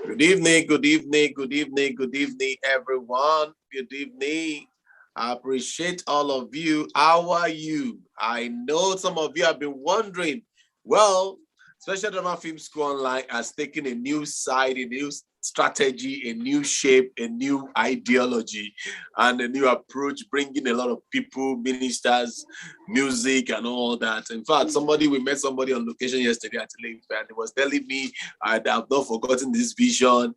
Good evening, good evening, good evening, good evening, everyone. Good evening. I appreciate all of you. How are you? I know some of you have been wondering. Well, Special Drama Film School Online has taken a new side, a new strategy, a new shape, a new ideology, and a new approach, bringing a lot of people, ministers, music, and all that. In fact, we met somebody on location yesterday at Leaf, and he was telling me I have not forgotten this vision.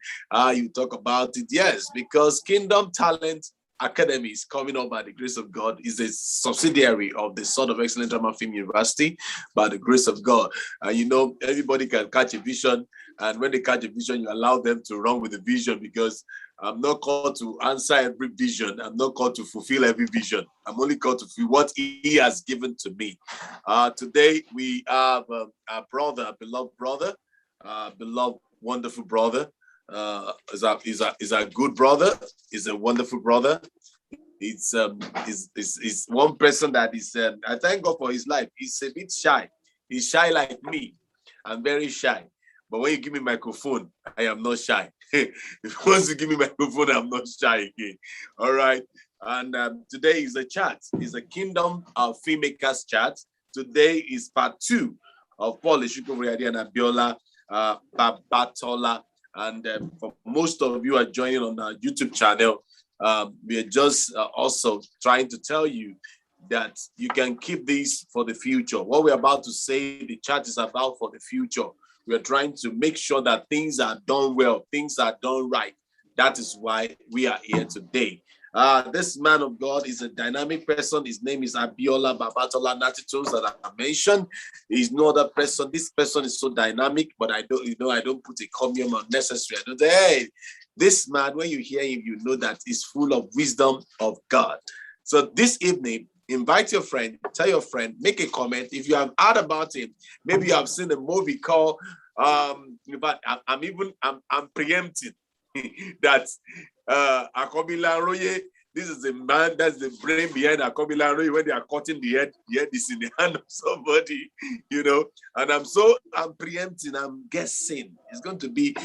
You talk about it. Yes, because Kingdom Talent Academy is coming up by the grace of God, is a subsidiary of the Sword of Excellent Drama Film University by the grace of God. And you know, everybody can catch a vision. And when they catch a vision, you allow them to run with the vision, because I'm not called to answer every vision. I'm not called to fulfill every vision. I'm only called to fulfill what He has given to me. Today, we have a brother, a beloved brother, beloved, wonderful brother. Is a good brother. Is a wonderful brother. It's one person that is. I thank God for his life. He's a bit shy. He's shy like me. I'm very shy. But when you give me microphone, I am not shy. Once you give me microphone, I'm not shy again. All right. And today is a chat. It's a Kingdom of Filmmakers chat. Today is part 2 of Paul-Esupofo Oriade and Abiola, Babatola. And for most of you are joining on our YouTube channel, we are just also trying to tell you that you can keep this for the future. What we're about to say, the chat is about for the future. We are trying to make sure that things are done well, things are done right. That is why we are here today. This man of God is a dynamic person. His name is Abiola Babatola Nattytunez that I mentioned. He's no other person. This person is so dynamic, but I don't put a comium unnecessary. I don't say, hey, this man, when you hear him, you know that he's full of wisdom of God. So this evening, invite your friend, tell your friend, make a comment. If you have heard about him, maybe you have seen a movie called, but I'm preempting that Akobila Roye, this is the man, that's the brain behind Akobila Roye. When they are cutting the head is in the hand of somebody, and I'm preempting, I'm guessing it's going to be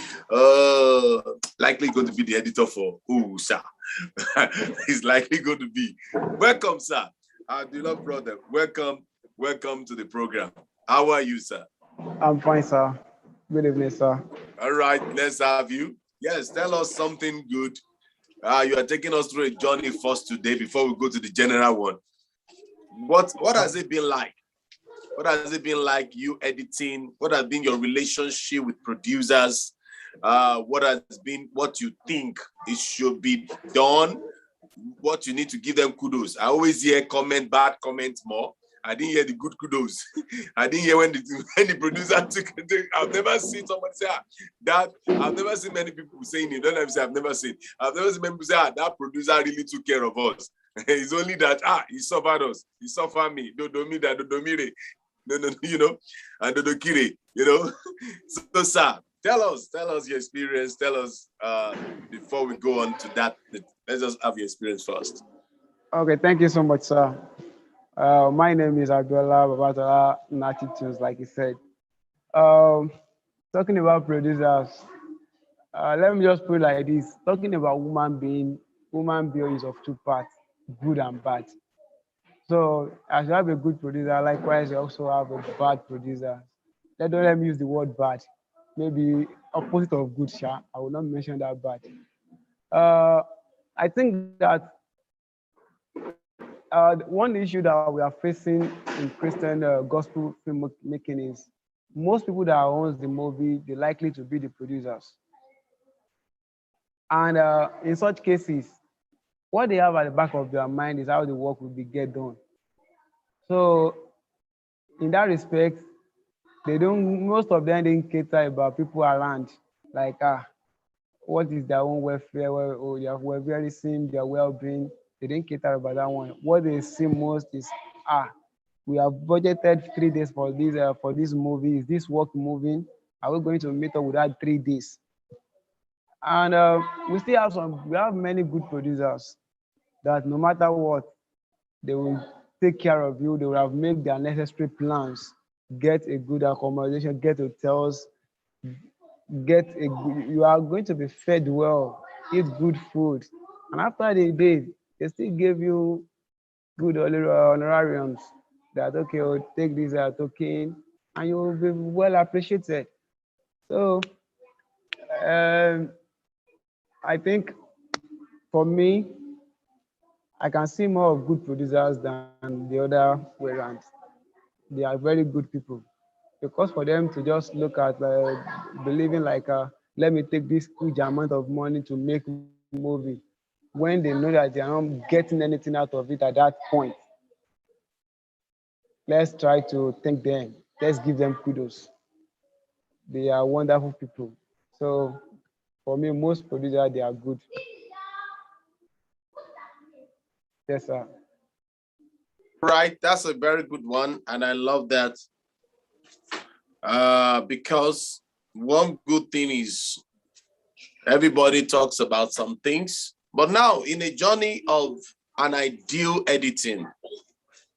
likely going to be the editor for sir. He's likely going to be. Welcome, sir. Our beloved brother, welcome to the program. How are you, sir? I'm fine, sir. Good evening, sir. All right, let's have you. Yes, tell us something good. You are taking us through a journey first today before we go to the general one. What has it been like? What has it been like you editing? What has been your relationship with producers? What has been what you think it should be done? What you need to give them kudos. I always hear bad comments more. I didn't hear the good kudos. I didn't hear when the producer took. I've never seen somebody say that. I've never seen many people saying it. Don't let me say I've never seen. I've never seen many people say that producer really took care of us. It's only that he suffered us. He suffered me. No, and Dodokire, So, sir, tell us your experience. Tell us before we go on to that. Let's just have your experience first. Okay, thank you so much, sir. My name is Abiola Babatola Nattytunez, like you said. Talking about producers, let me just put it like this. Talking about human being is of two parts, good and bad. So as you have a good producer, likewise you also have a bad producer. Let me use the word bad. Maybe opposite of good, sha. I will not mention that bad. I think that one issue that we are facing in Christian gospel filmmaking is most people that owns the movie, they're likely to be the producers. And in such cases, what they have at the back of their mind is how the work will be get done. So in that respect, most of them didn't cater about people around. Like, what is their own welfare, their welfareism, their well-being. They didn't cater about that one. What they see most is, we have budgeted 3 days for this movie. Is this work moving? Are we going to meet up with that 3 days? And we have many good producers that no matter what, they will take care of you. They will have made their necessary plans, get a good accommodation, get hotels, you are going to be fed well, eat good food, and after the day, they still give you good honorariums. That okay, oh, take this token, and you will be well appreciated. So I think for me, I can see more of good producers than the other way around. They are very good people, because for them to just look at believing like let me take this huge amount of money to make movie, when they know that they are not getting anything out of it at that point. Let's try to thank them. Let's give them kudos. They are wonderful people. So for me, most producers, they are good. Yes, sir. Right, that's a very good one, and I love that. Because one good thing is everybody talks about some things, but now in a journey of an ideal editing,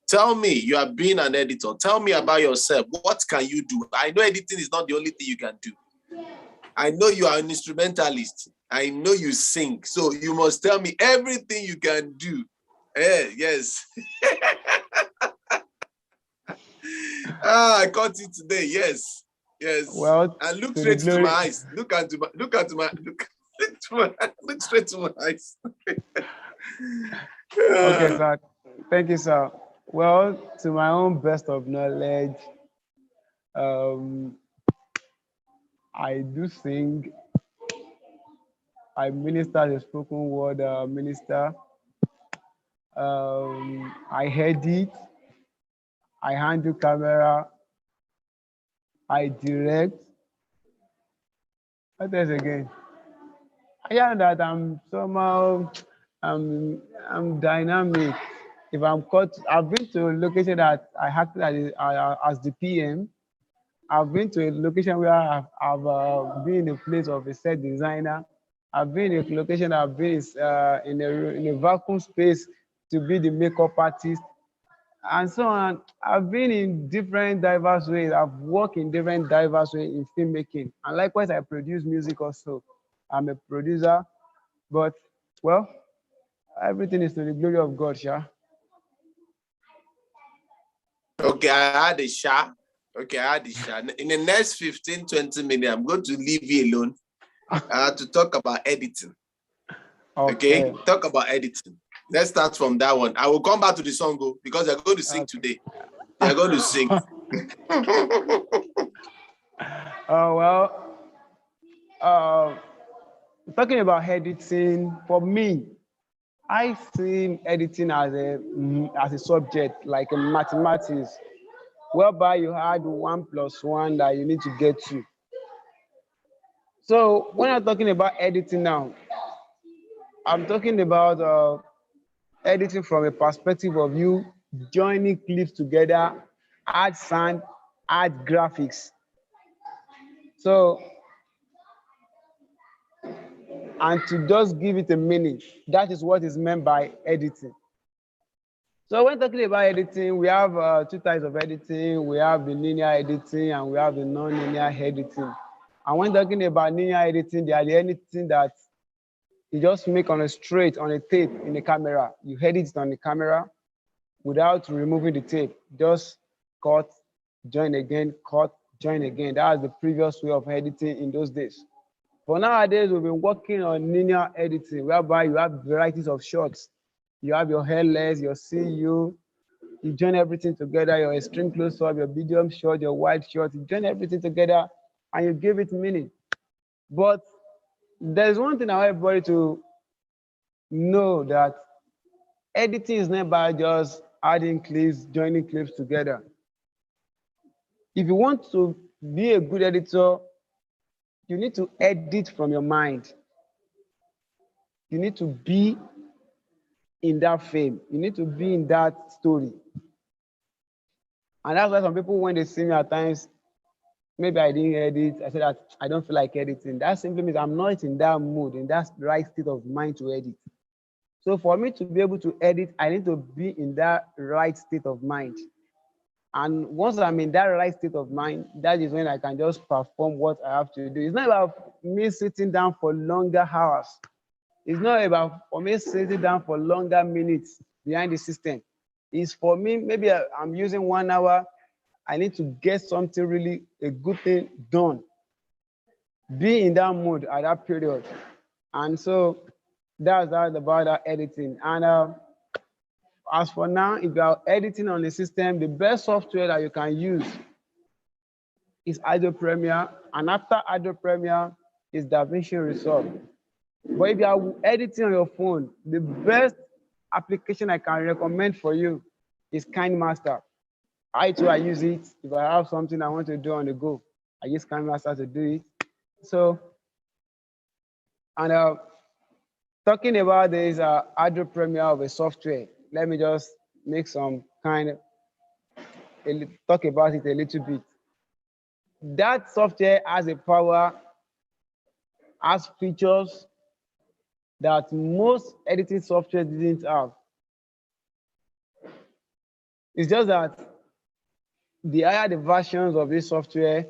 tell me, you have been an editor. Tell me about yourself. What can you do? I know editing is not the only thing you can do. I know you are an instrumentalist. I know you sing. So you must tell me everything you can do. Yes. I caught it today. Yes. Yes. Well, and look to the straight to my glory. eyes. Look straight to my eyes. Okay, sir. Thank you, sir. Well, to my own best of knowledge, um, I do sing. I minister as a spoken word minister. I edit. I handle camera. I direct. What else again? I hear that I'm somehow I'm dynamic. If I'm caught, I've been to a location that I acted as the PM. I've been to a location where I've been in a place of a set designer. I've been in a location that I've been in a vacuum space to be the makeup artist, and so on. I've been in different diverse ways. I've worked in different diverse ways in filmmaking, and likewise, I produce music also. I'm a producer, but well, everything is to the glory of God, Sha. Okay, I had a shot. Okay, I had a shot. In the next 15, 20 minutes, I'm going to leave you alone to talk about editing. Okay, talk about editing. Let's start from that one. I will come back to the song because they're going to sing today. They are going to sing. Oh well, talking about editing, for me, I see editing as a subject like a mathematics, whereby you add 1 + 1 that you need to get to. So when I'm talking about editing now, I'm talking about editing from a perspective of you joining clips together, add sound, add graphics. So, and to just give it a meaning, that is what is meant by editing. So when talking about editing, we have 2 types of editing. We have the linear editing and we have the non-linear editing. And when talking about linear editing, they are the editing that you just make on a tape in the camera. You edit it on the camera without removing the tape. Just cut, join again, cut, join again. That was the previous way of editing in those days. For nowadays, we've been working on linear editing, whereby you have varieties of shots. You have your hairless, your CU, you join everything together, your extreme close-up, your medium shot, your wide shot, you join everything together and you give it meaning. But there's one thing I want everybody to know, that editing is not about just adding clips, joining clips together. If you want to be a good editor, you need to edit from your mind. You need to be in that frame. You need to be in that story. And that's why some people, when they see me at times, maybe I didn't edit, I said that I don't feel like editing. That simply means I'm not in that mood, in that right state of mind to edit. So for me to be able to edit, I need to be in that right state of mind. And once I'm in that right state of mind, that is when I can just perform what I have to do. It's not about me sitting down for longer hours. It's not about for me sitting down for longer minutes behind the system. It's for me, maybe I'm using 1 hour. I need to get something really, a good thing done. Be in that mood at that period. And so that's that about that editing. And as for now, if you are editing on the system, the best software that you can use is Adobe Premiere, and after Adobe Premiere is DaVinci Resolve. But if you are editing on your phone, the best application I can recommend for you is KineMaster. I too, I use it. If I have something I want to do on the go, I use KineMaster to do it. So, and talking about this Adobe Premiere of a software, let me just make some kind of, talk about it a little bit. That software has a power, has features that most editing software didn't have. It's just that the higher the versions of this software,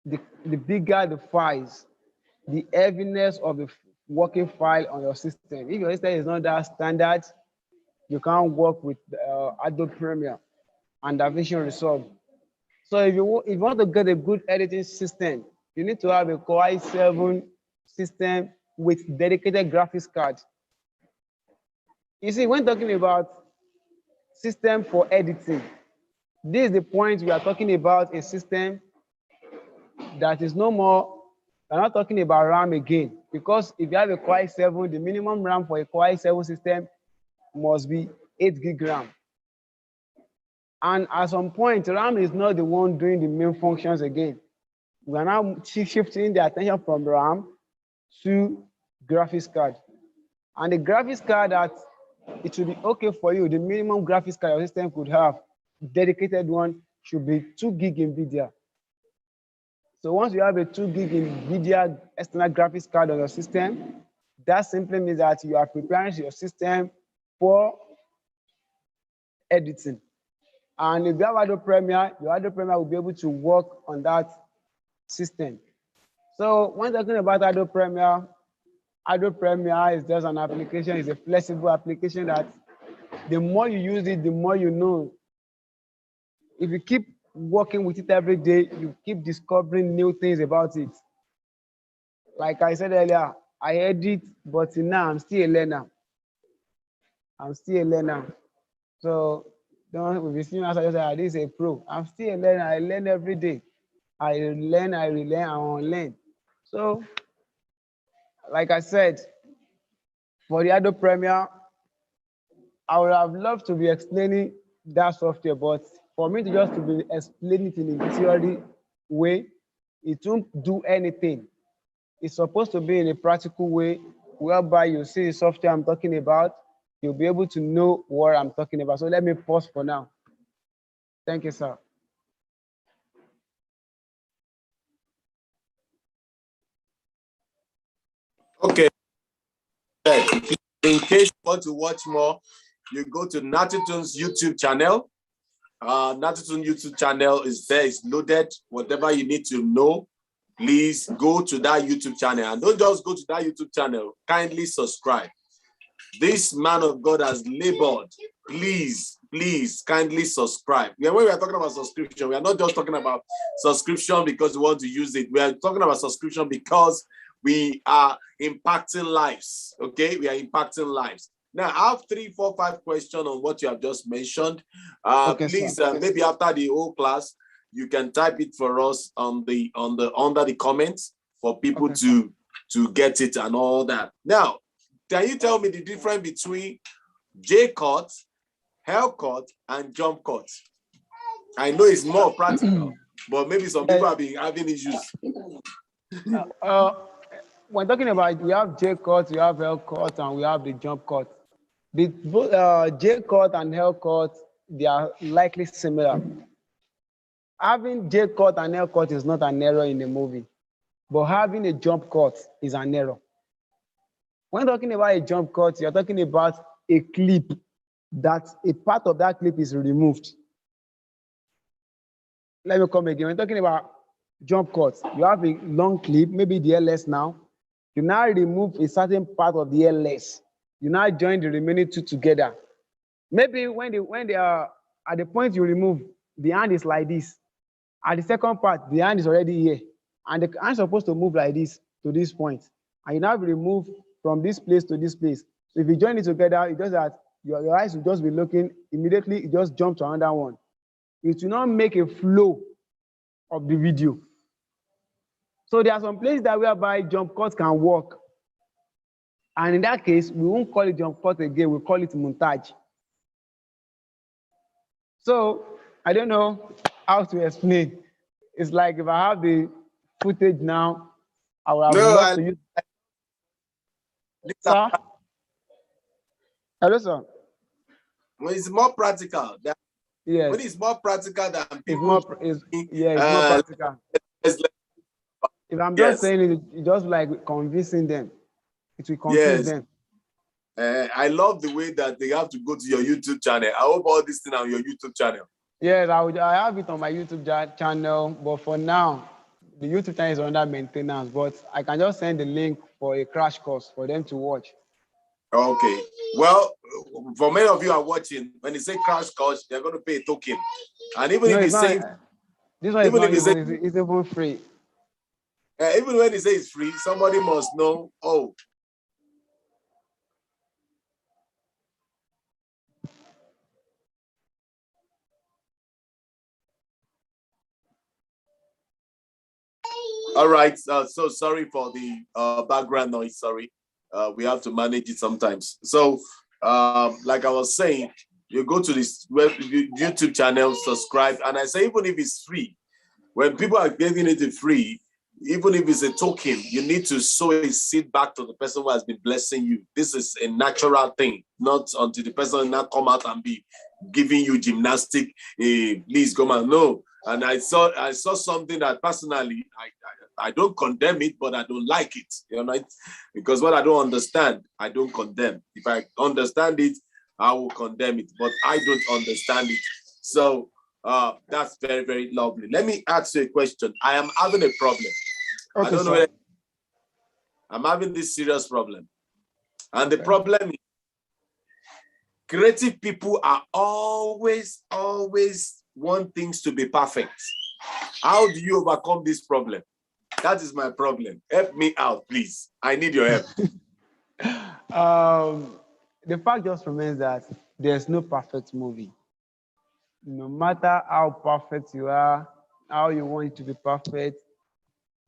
the bigger the files, the heaviness of the working file on your system. If your system is not that standard, you can't work with Adobe Premiere and DaVinci Resolve. So if you want to get a good editing system, you need to have a Core i7 system with dedicated graphics card. You see, when talking about system for editing, this is the point we are talking about a system that is no more, we're not talking about RAM again, because if you have a Core i7, the minimum RAM for a Core i7 system must be 8 gig RAM. And at some point, RAM is not the one doing the main functions again. We are now shifting the attention from RAM to graphics card. And the graphics card that it should be okay for you, the minimum graphics card your system could have, dedicated one, should be 2 gig NVIDIA. So once you have a 2 gig NVIDIA external graphics card on your system, that simply means that you are preparing your system for editing. And if you have Adobe Premiere, your Adobe Premiere will be able to work on that system. So when talking about Adobe Premiere is just an application, it's a flexible application that the more you use it, the more you know. If you keep working with it every day, you keep discovering new things about it. Like I said earlier, I edit, but now I'm still a learner. So don't be seeing as I just say, this is a pro. I'm still a learner. I learn every day. I learn, I relearn, I unlearn. So, like I said, for the Adobe Premiere, I would have loved to be explaining that software, but for me to just to be explaining it in a theory way, it won't do anything. It's supposed to be in a practical way, whereby you see the software I'm talking about, you'll be able to know what I'm talking about. So let me pause for now. Thank you, sir. Okay. In case you want to watch more, you go to Nattytunez YouTube channel. Nattytunez YouTube channel is there, it's loaded. Whatever you need to know, please go to that YouTube channel. And don't just go to that YouTube channel, kindly subscribe. This man of God has labored. Please, please, kindly subscribe. When we are talking about subscription, we are not just talking about subscription because we want to use it. We are talking about subscription because we are impacting lives. Okay, we are impacting lives. Now, I have 3, 4, 5 questions on what you have just mentioned. Okay, please, maybe after the whole class, you can type it for us on the under the comments for people to get it and all that. Now, can you tell me the difference between J-cut, haircut, and jump cut? I know it's more practical, but maybe some people have been having issues. When talking about, we have J-cut, we have haircut, and we have the jump cut. Both J-cut and haircut, they are likely similar. Having J-cut and haircut is not an error in the movie, but having a jump cut is an error. When talking about a jump cut, you're talking about a clip that a part of that clip is removed. let me come again. We're talking about jump cuts. You have a long clip, maybe the LS now. You now remove a certain part of the LS. You now join the remaining two together. Maybe when they are at the point you remove, the hand is like this. At the second part, the hand is already here. And the hand is supposed to move like this to this point. And you now remove from this place to this place. So if you join it together, it does that your eyes will just be looking immediately, it just jump to another one. It will not make a flow of the video. So there are some places that whereby jump cuts can work. And in that case, we won't call it jump cut again, we call it montage. So I don't know how to explain. It's like if I have the footage now, I would have No, loved to use. Sir? Hello, sir. when it's more practical. Yes. When it's more practical than It's people. more, it's more practical. If I'm just saying it, it's just like convincing them. It will confuse them. I love the way that they have to go to your YouTube channel. I hope all this thing on your YouTube channel. Yes, I have it on my YouTube channel, but for now, the YouTube channel is under maintenance. But I can just send the link for a crash course for them to watch. Okay. Well, for many of you are watching, when they say crash course, they're going to pay a token. And even if you say this one is not even, it's even free. Even when they say it's free, somebody must know, oh. All right. So sorry for the background noise. Sorry. We have to manage it sometimes. So, like I was saying, you go to this YouTube channel, subscribe, and I say even if it's free, when people are giving it free, even if it's a token, you need to sow a seed back to the person who has been blessing you. This is a natural thing, not until the person not come out and be giving you gymnastic. Please come on, no. And I saw something that personally I don't condemn it, but I don't like it. You know, because what I don't understand, I don't condemn. If I understand it, I will condemn it, but I don't understand it. So that's very, very lovely. Let me ask you a question. I am having a problem. Okay, I don't know. I'm having this serious problem. And the problem is creative people are always want things to be perfect. How do you overcome this problem? That is my problem. Help me out, please. I need your help. The fact just remains that there's no perfect movie. No matter how perfect you are, how you want it to be perfect,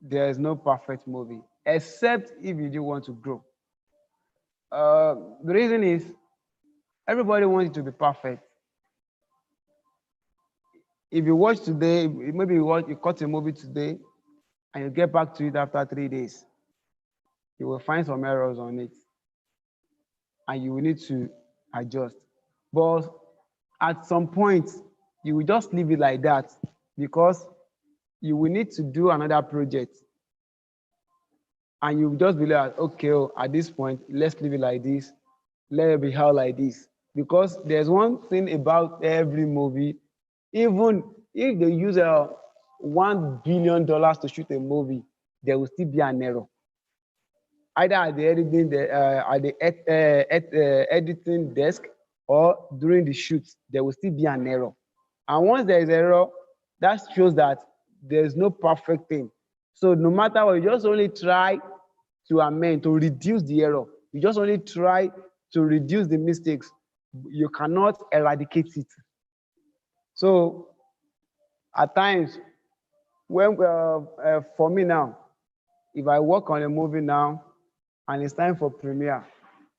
there is no perfect movie, except if you do want to grow. The reason is everybody wants it to be perfect. If you watch today, maybe you cut a movie today and you get back to it after 3 days, you will find some errors on it and you will need to adjust. But at some point, you will just leave it like that because you will need to do another project. And you will just be like, okay, at this point, let's leave it like this. Let it be held like this. Because there's one thing about every movie, even if they use $1 billion to shoot a movie, there will still be an error. Either at the editing desk or during the shoot, there will still be an error. And once there is error, that shows that there's no perfect thing. So no matter what, you just only try to amend, to reduce the error. You just only try to reduce the mistakes. You cannot eradicate it. So at times, when for me now, if I work on a movie now and it's time for premiere,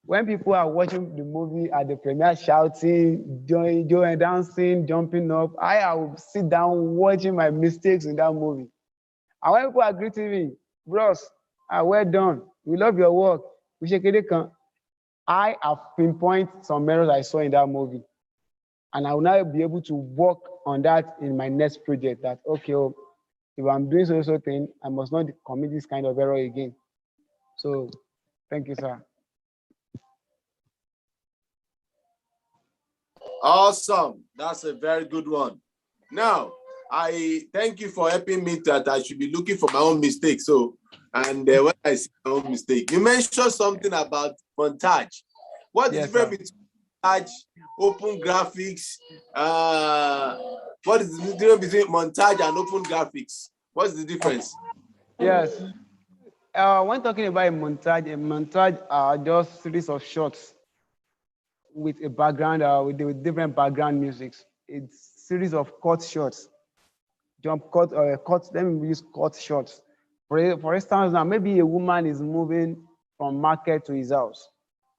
when people are watching the movie at the premiere shouting, joy, dancing, jumping up, I will sit down watching my mistakes in that movie. And when people are greeting me, bros, well done, we love your work, I have pinpointed some errors I saw in that movie. And I will now be able to work on that in my next project that, okay, if I'm doing so thing, I must not commit this kind of error again. So thank you, sir. Awesome. That's a very good one. Now, I thank you for helping me that I should be looking for my own mistake. So, and when I see my own mistake, you mentioned something about montage. What is the Yes, difference sir. between montage, open graphics? What is the difference between montage and open graphics? What's the difference? Yes. When talking about a montage are just series of shots with a background, with different background musics. It's series of cut shots, jump cut or cut. Let me use cut shots. For instance, now maybe a woman is moving from market to his house,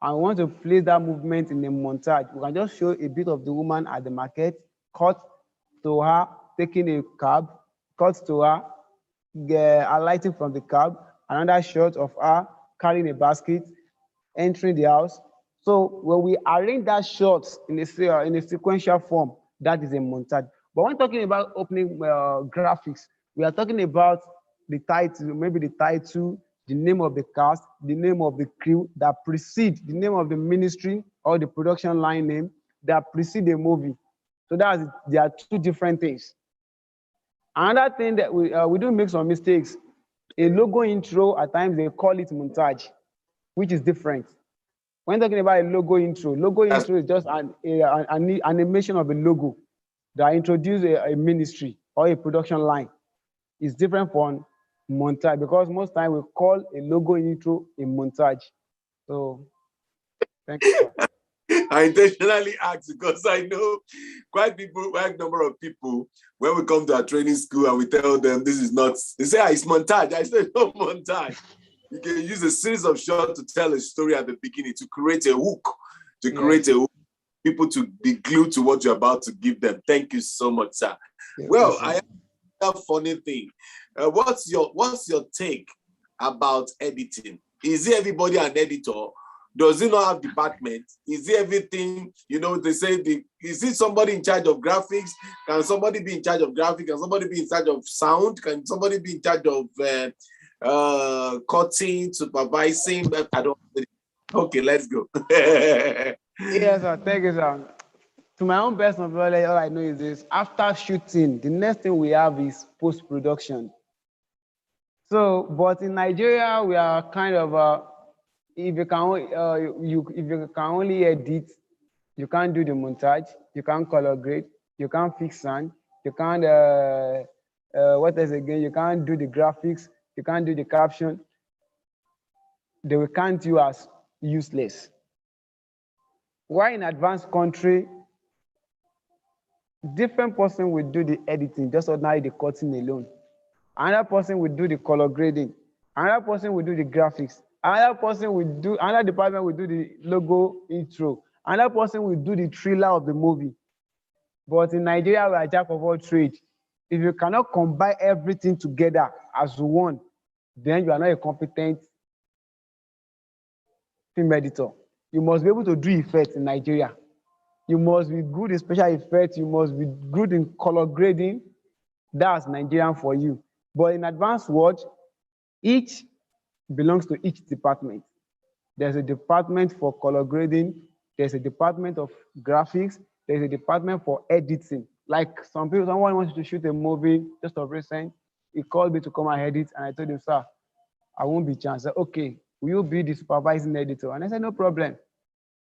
and we want to place that movement in a montage. We can just show a bit of the woman at the market, cut to her taking a cab, cut to her alighting from the cab, another shot of her carrying a basket, entering the house. So when we arrange that shot in a sequential form, that is a montage. But when talking about opening graphics, we are talking about the title, maybe the title, the name of the cast, the name of the crew that precede the name of the ministry or the production line name that precede the movie. So there are two different things. Another thing that we do make some mistakes. A logo intro, at times they call it montage, which is different. When talking about a logo intro is just an animation of a logo that introduces a ministry or a production line. It's different from montage because most time we call a logo intro a montage. So thank you, sir. I intentionally asked because I know quite a number of people, when we come to our training school and we tell them this is not, they say, it's montage. I said, no montage. You can use a series of shots to tell a story at the beginning, to create a hook, people to be glued to what you're about to give them. Thank you so much, sir. Yeah, Well, yes, I have a funny thing. What's your take about editing? Is everybody an editor? Does it not have department? Is it everything? They say, is it somebody in charge of graphics? Can somebody be in charge of graphics? Can somebody be in charge of sound? Can somebody be in charge of cutting, supervising? I don't. Okay, let's go. yes, sir. Thank you, sir. To my own best of knowledge, all I know is this: after shooting, the next thing we have is post production. So, but in Nigeria, we are kind of if you can if you can only edit, you can't do the montage, you can't color grade, you can't fix sound, you can't what else again? You can't do the graphics, you can't do the caption. They will count you as useless. Why in advanced country, different person will do the editing, just ordinarily the cutting alone. Another person will do the color grading. Another person will do the graphics. Another department will do the logo intro. Another person will do the trailer of the movie. But in Nigeria, we are jack of all trades. If you cannot combine everything together as one, then you are not a competent film editor. You must be able to do effects in Nigeria. You must be good in special effects. You must be good in color grading. That's Nigerian for you. But in advanced world, each belongs to each department. There's a department for color grading. There's a department of graphics. There's a department for editing. Like someone wants to shoot a movie just of recent. He called me to come and edit, and I told him, sir, I won't be chance. I said, okay, will you be the supervising editor? And I said, no problem.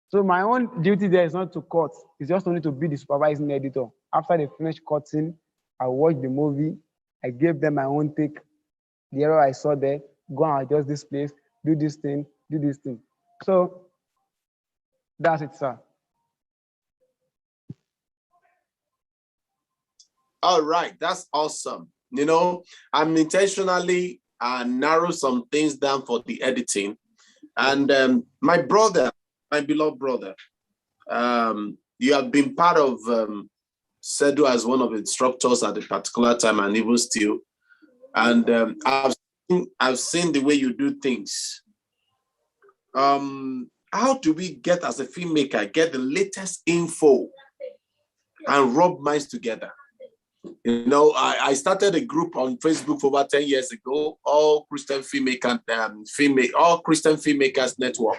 So my own duty there is not to cut. It's just only to be the supervising editor. After they finish cutting, I watch the movie. I gave them my own take. The error I saw there, go and adjust this place, do this thing, do this thing. So that's it, sir. All right, that's awesome. I'm intentionally narrow some things down for the editing. And my brother, my beloved brother, you have been part of SEDU as one of the instructors at a particular time and even still. And I've seen the way you do things. How do we get, as a filmmaker, get the latest info and rub minds together? I started a group on Facebook for about 10 years ago, all Christian Filmmakers Network.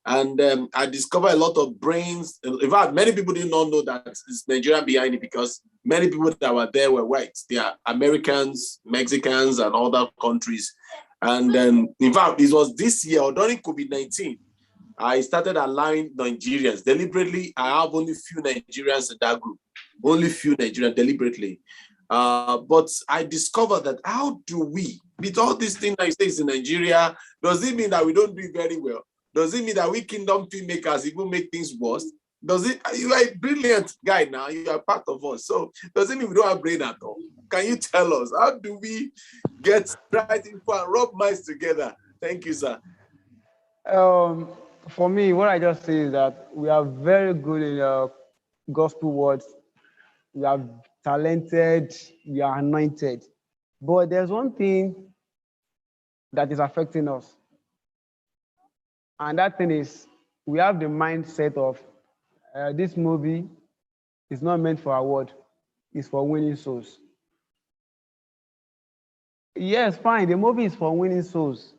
And I discovered a lot of brains. In fact, many people did not know that it's Nigerian behind it, because many people that were there were white. They are Americans, Mexicans, and other countries. And in fact, it was this year, or during COVID-19, I started allowing Nigerians deliberately. I have only few Nigerians in that group, only few Nigerians deliberately. But I discovered that how do we, with all these things that is in Nigeria, does it mean that we don't do it very well? Does it mean that we kingdom filmmakers even make things worse? Does it? You are a brilliant guy now. You are part of us. So does it mean we don't have brain at all? Can you tell us how do we get right info and rub minds together? Thank you, sir. For me, what I just say is that we are very good in gospel words. We are talented. We are anointed. But there's one thing that is affecting us. And that thing is, we have the mindset of this movie is not meant for award, it's for winning souls. Yes, fine, the movie is for winning souls.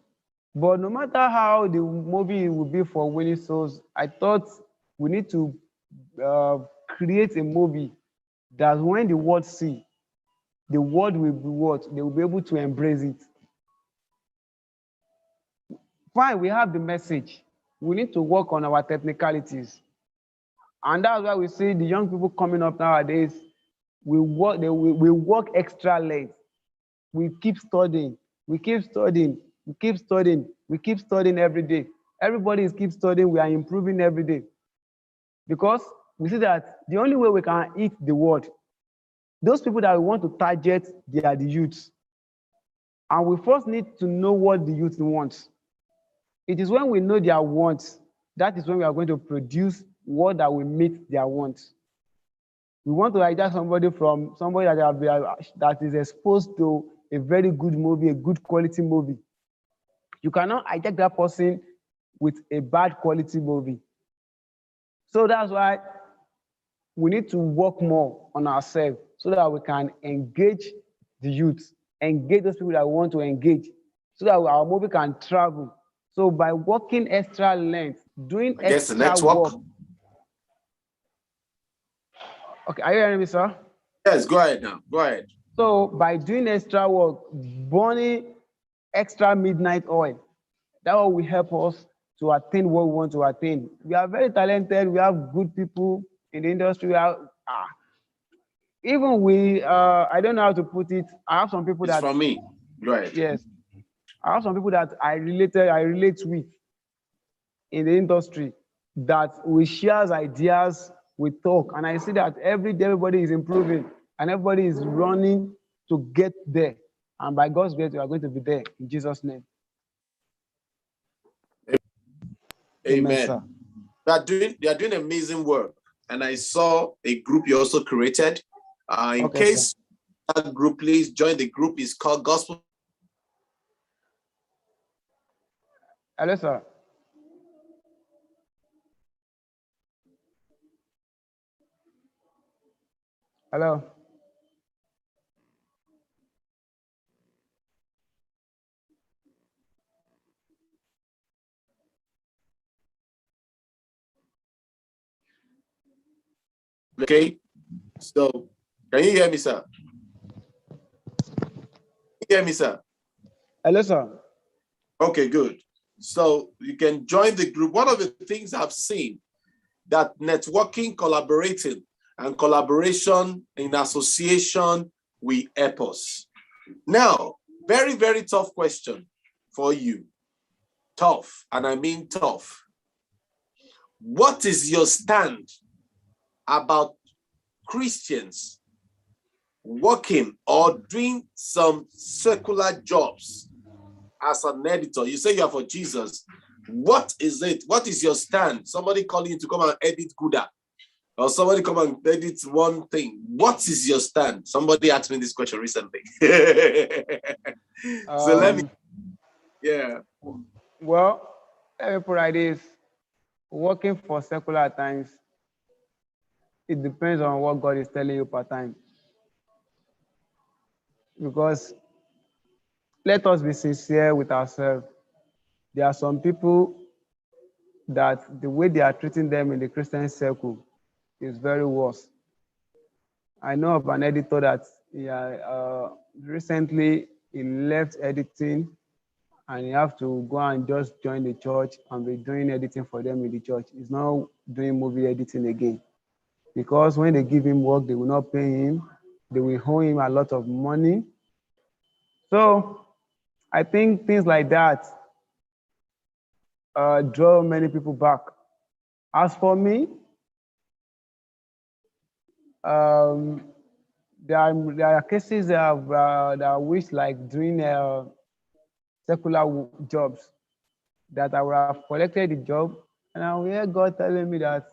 But no matter how the movie will be for winning souls, I thought we need to create a movie that when the world see, the world will be what? They will be able to embrace it. Fine, we have the message. We need to work on our technicalities. And that's why we see the young people coming up nowadays, we work extra late. We keep studying, we keep studying, we keep studying, we keep studying every day. Everybody is keep studying, we are improving every day. Because we see that the only way we can eat the world, those people that we want to target, they are the youths. And we first need to know what the youth wants. It is when we know their wants, that is when we are going to produce what that will meet their wants. We want to hijack somebody that is exposed to a very good movie, a good quality movie. You cannot hijack that person with a bad quality movie. So that's why we need to work more on ourselves so that we can engage the youth, engage those people that we want to engage, so that our movie can travel. So by working extra length, doing extra work. Okay, are you hearing me, sir? Yes, go ahead now. Go ahead. So by doing extra work, burning extra midnight oil, that will help us to attain what we want to attain. We are very talented. We have good people in the industry. I don't know how to put it. I have some people it's from me. Go ahead. Yes. I have some people that I relate with in the industry that we share ideas, we talk, and I see that every day everybody is improving and everybody is running to get there. And by God's grace, we are going to be there in Jesus' name. Amen. They are doing amazing work. And I saw a group you also created. In case that group, please join the group. It's called Gospel. Hello, sir. Hello. Okay. So, can you hear me, sir? Can you hear me, sir? Hello, sir. Okay, good. So you can join the group. One of the things I've seen that networking, collaborating, and collaboration in association will help us. Now, very, very tough question for you. Tough, and I mean tough. What is your stand about Christians working or doing some secular jobs as an editor? You say you are for Jesus. What is it? What is your stand? Somebody calling you to come and edit Gouda, or somebody come and edit one thing. What is your stand? Somebody asked me this question recently. So let me, yeah. Well, let me put it like this. Working for secular at times, it depends on what God is telling you per time. Because let us be sincere with ourselves. There are some people that the way they are treating them in the Christian circle is very worse. I know of an editor that recently he left editing and he have to go and just join the church and be doing editing for them in the church. He's not doing movie editing again because when they give him work, they will not pay him. They will owe him a lot of money. So I think things like that draw many people back. As for me, there are cases that I wish like doing secular jobs that I would have collected the job and I will hear God telling me that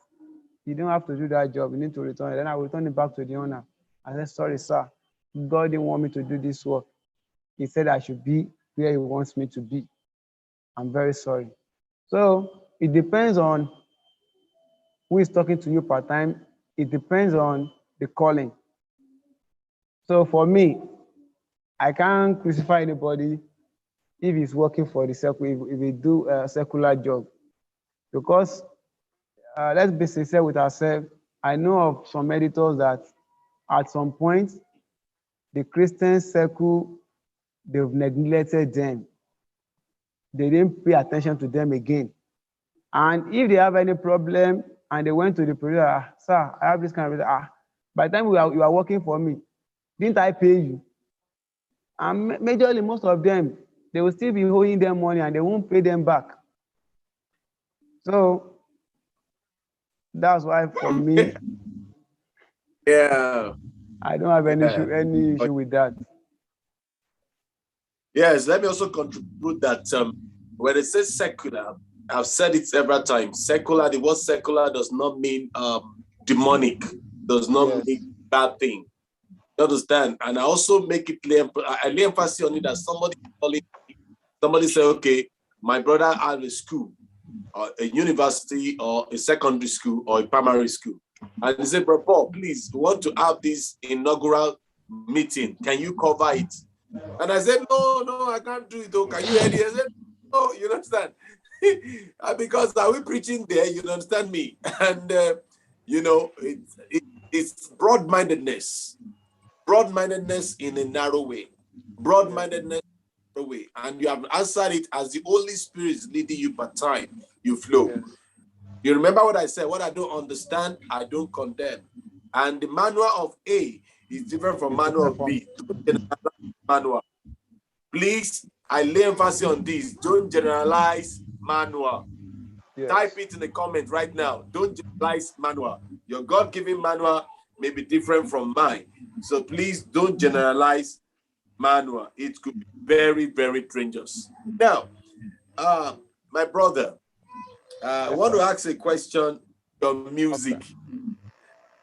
you don't have to do that job, you need to return it. Then I will return it back to the owner. I said, sorry, sir, God didn't want me to do this work. He said I should be where he wants me to be. I'm very sorry. So it depends on who is talking to you part-time. It depends on the calling. So for me, I can't crucify anybody if he's working for the circle, if he do a secular job. Because let's be sincere with ourselves. I know of some editors that at some point, the Christian circle, they've neglected them. They didn't pay attention to them again. And if they have any problem and they went to the producer, sir, I have this kind of, by the time you are working for me, didn't I pay you? And majorly, most of them, they will still be owing them money and they won't pay them back. So that's why for me, Yeah. I don't have any issue with that. Yes, let me also contribute that when it says secular, I've said it several times. Secular, the word secular does not mean demonic, does not mean bad thing. You understand? And I also make it clear, I lay emphasis on it that somebody say, okay, my brother has a school, or a university, or a secondary school, or a primary school. And he said, Bro Paul, please, we want to have this inaugural meeting. Can you cover it? And I said, no, I can't do it. Oh, can you edit? I said, no, you understand? Because are we preaching there? You understand me? And, it's broad-mindedness in a narrow way. Broad-mindedness in a narrow way. And you have answered it as the Holy Spirit is leading you by time, you flow. Yes. You remember what I said? What I don't understand, I don't condemn. And the manual of A is different from manual of B. Manual. Please, I lay emphasis on this. Don't generalize manual. Yes. Type it in the comment right now. Don't generalize manual. Your God-given manual may be different from mine. So please don't generalize manual. It could be very, very dangerous. Now, my brother, I want to ask a question on music.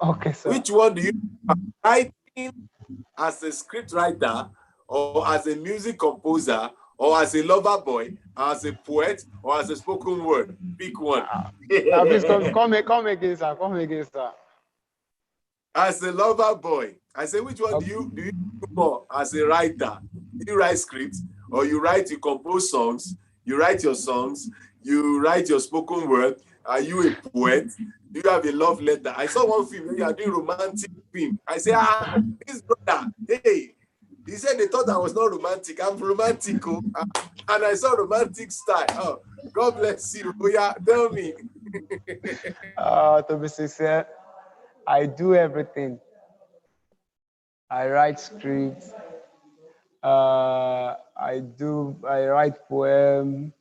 Okay, sir. Which one do you writing as a script writer, or as a music composer, or as a lover boy, as a poet, or as a spoken word? Pick one. Please come again, sir. Come again, sir. As a lover boy, I say, which one do you do more as a writer? Do you write scripts, or you compose songs, you write your songs, you write your spoken word? Are you a poet? Do you have a love letter? I saw one film where you are doing romantic film. I say, this brother, hey, he said they thought I was not romantic. I'm romantic, and I saw romantic style. Oh, God bless you. Oh, yeah, tell me. To be sincere, I do everything. I write scripts. I write poems.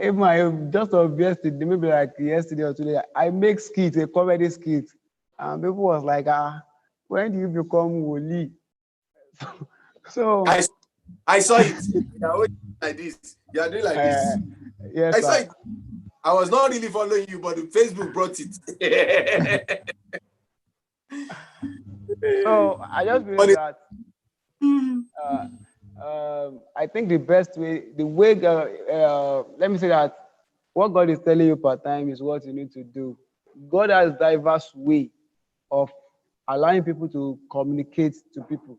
Even just of yesterday, maybe like yesterday or today, I make skits, a comedy skit. And people was like, when do you become Woli? So I saw it. You're like this. You're doing like this. Yes, I saw it. I was not really following you, but Facebook brought it. So I just believe that I think the best way, let me say that what God is telling you part time is what you need to do. God has diverse way of allowing people to communicate to people.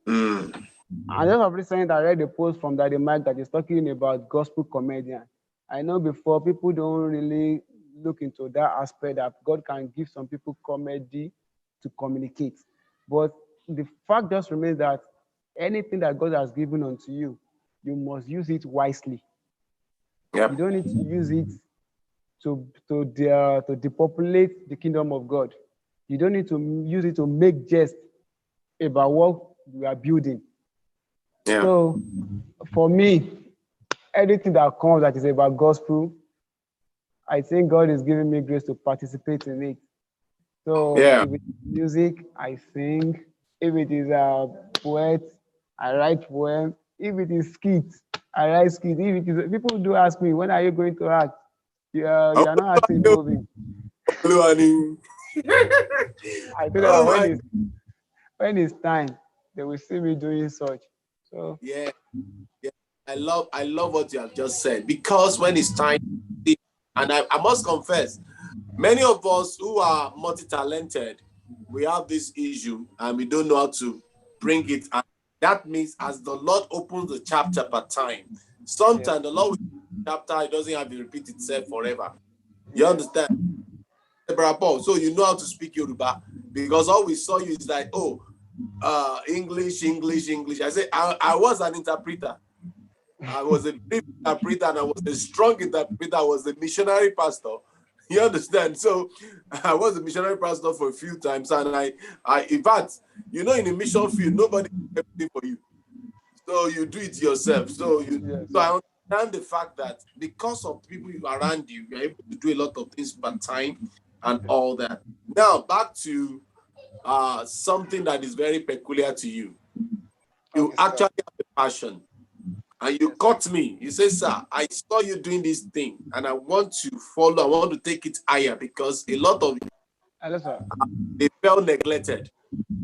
I just have recently I read a post from Daddy Mike that is talking about gospel comedian. I know before people don't really look into that aspect that God can give some people comedy to communicate. But the fact just remains that anything that God has given unto you, you must use it wisely. You Yep. don't need to use it to depopulate the kingdom of God. You don't need to use it to make jest about what we are building. Yeah. So for me, anything that comes that is about gospel, I think God is giving me grace to participate in it. So Yeah. if it is music, I sing. If it is a poet, I write poem. If it is skit, I write skit. If it is, people do ask me, when are you going to act? You are not acting movie. I think that Oh my. when it's time, they will see me doing such. So Yeah. Yeah. I love what you have just said, because when it's time, and I must confess, many of us who are multi-talented, we have this issue and we don't know how to bring it. And that means as the Lord opens the chapter per time, yes, sometimes the Lord will chapter, it doesn't have to repeat itself forever. You yes, understand? Brother Paul, so you know how to speak Yoruba, because all we saw you is like, oh, English, English, English. I said, I was an interpreter. I was a brief interpreter and I was a strong interpreter. I was a missionary pastor. You understand? So I was a missionary pastor for a few times, and in fact, in the mission field, nobody does everything for you. So you do it yourself. yes. So I understand the fact that because of people around you, you're able to do a lot of things per time and all that. Now back to something that is very peculiar to you. You Okay, sir. actually have a passion. And you Yes. caught me. You say, sir, I saw you doing this thing and I want to follow, I want to take it higher, because a lot of Hello, sir. they felt neglected.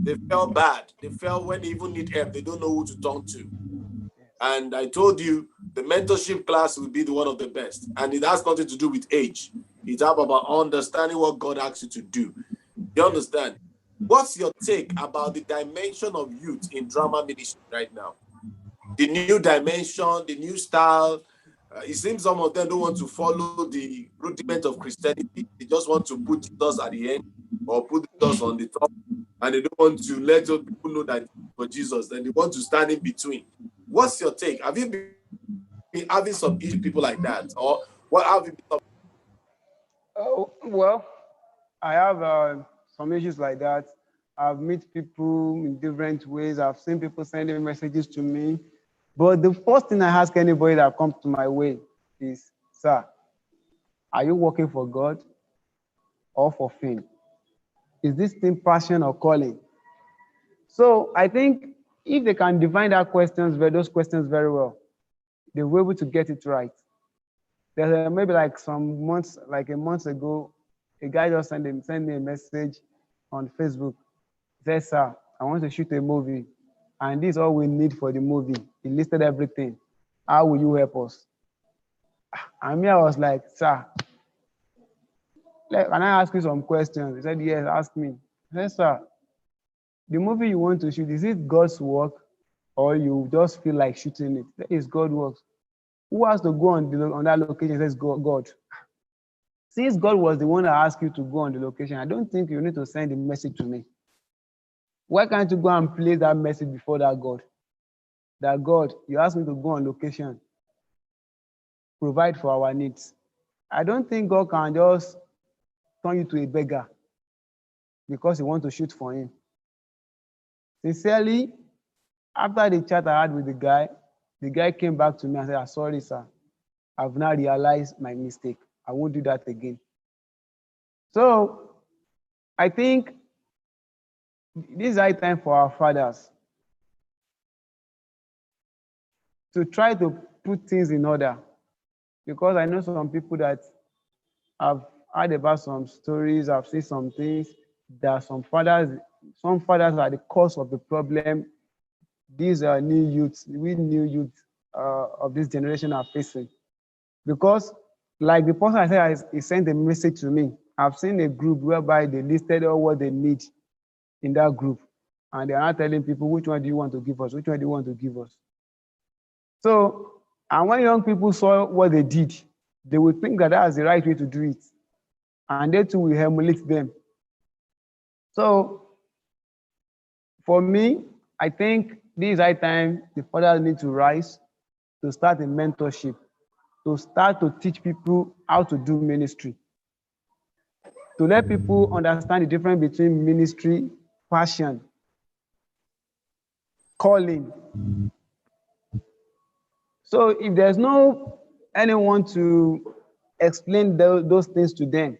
They felt bad. They felt when they even need help, they don't know who to turn to. Yes. And I told you the mentorship class will be the one of the best. And it has nothing to do with age. It's about understanding what God asks you to do. You Yes. understand? What's your take about the dimension of youth in drama ministry right now? The new dimension, the new style. It seems some of them don't want to follow the rudiment of Christianity. They just want to put Jesus at the end or put Jesus on the top, and they don't want to let other people know that for Jesus. Then they want to stand in between. What's your take? Have you been having some issues with people like that, or what have you been? Oh, well, I have some issues like that. I've met people in different ways. I've seen people sending messages to me. But the first thing I ask anybody that comes to my way is, sir, are you working for God or for fame? Is this thing passion or calling? So I think if they can define those questions very well, they'll be able to get it right. There's maybe like some months, like a month ago, a guy just sent me a message on Facebook. He said, sir, I want to shoot a movie, and this is all we need for the movie. He listed everything. How will you help us? And me, I was like, sir, can I ask you some questions? He said, yes, ask me. I said, sir, the movie you want to shoot, is it God's work or you just feel like shooting it? That is God's work. Who has to go on that location? It says God. Since God was the one that asked you to go on the location, I don't think you need to send the message to me. Why can't you go and place that message before that God? That God, you asked me to go on location, provide for our needs. I don't think God can just turn you to a beggar because you want to shoot for him. Sincerely, after the chat I had with the guy came back to me and said, sorry, sir. I've now realized my mistake. I won't do that again. So I think this is high time for our fathers to try to put things in order, because I know some people that have heard about some stories, I've seen some things that some fathers are the cause of the problem these are new youth of this generation are facing. Because like the person I said, he sent a message to me. I've seen a group whereby they listed all what they need in that group. And they are not telling people, which one do you want to give us? Which one do you want to give us? So, and when young people saw what they did, they will think that that's the right way to do it. And they too will emulate them. So for me, I think this is high time the fathers need to rise to start a mentorship, to start to teach people how to do ministry, to let people understand the difference between ministry, passion, calling. So if there's no anyone to explain those things to them,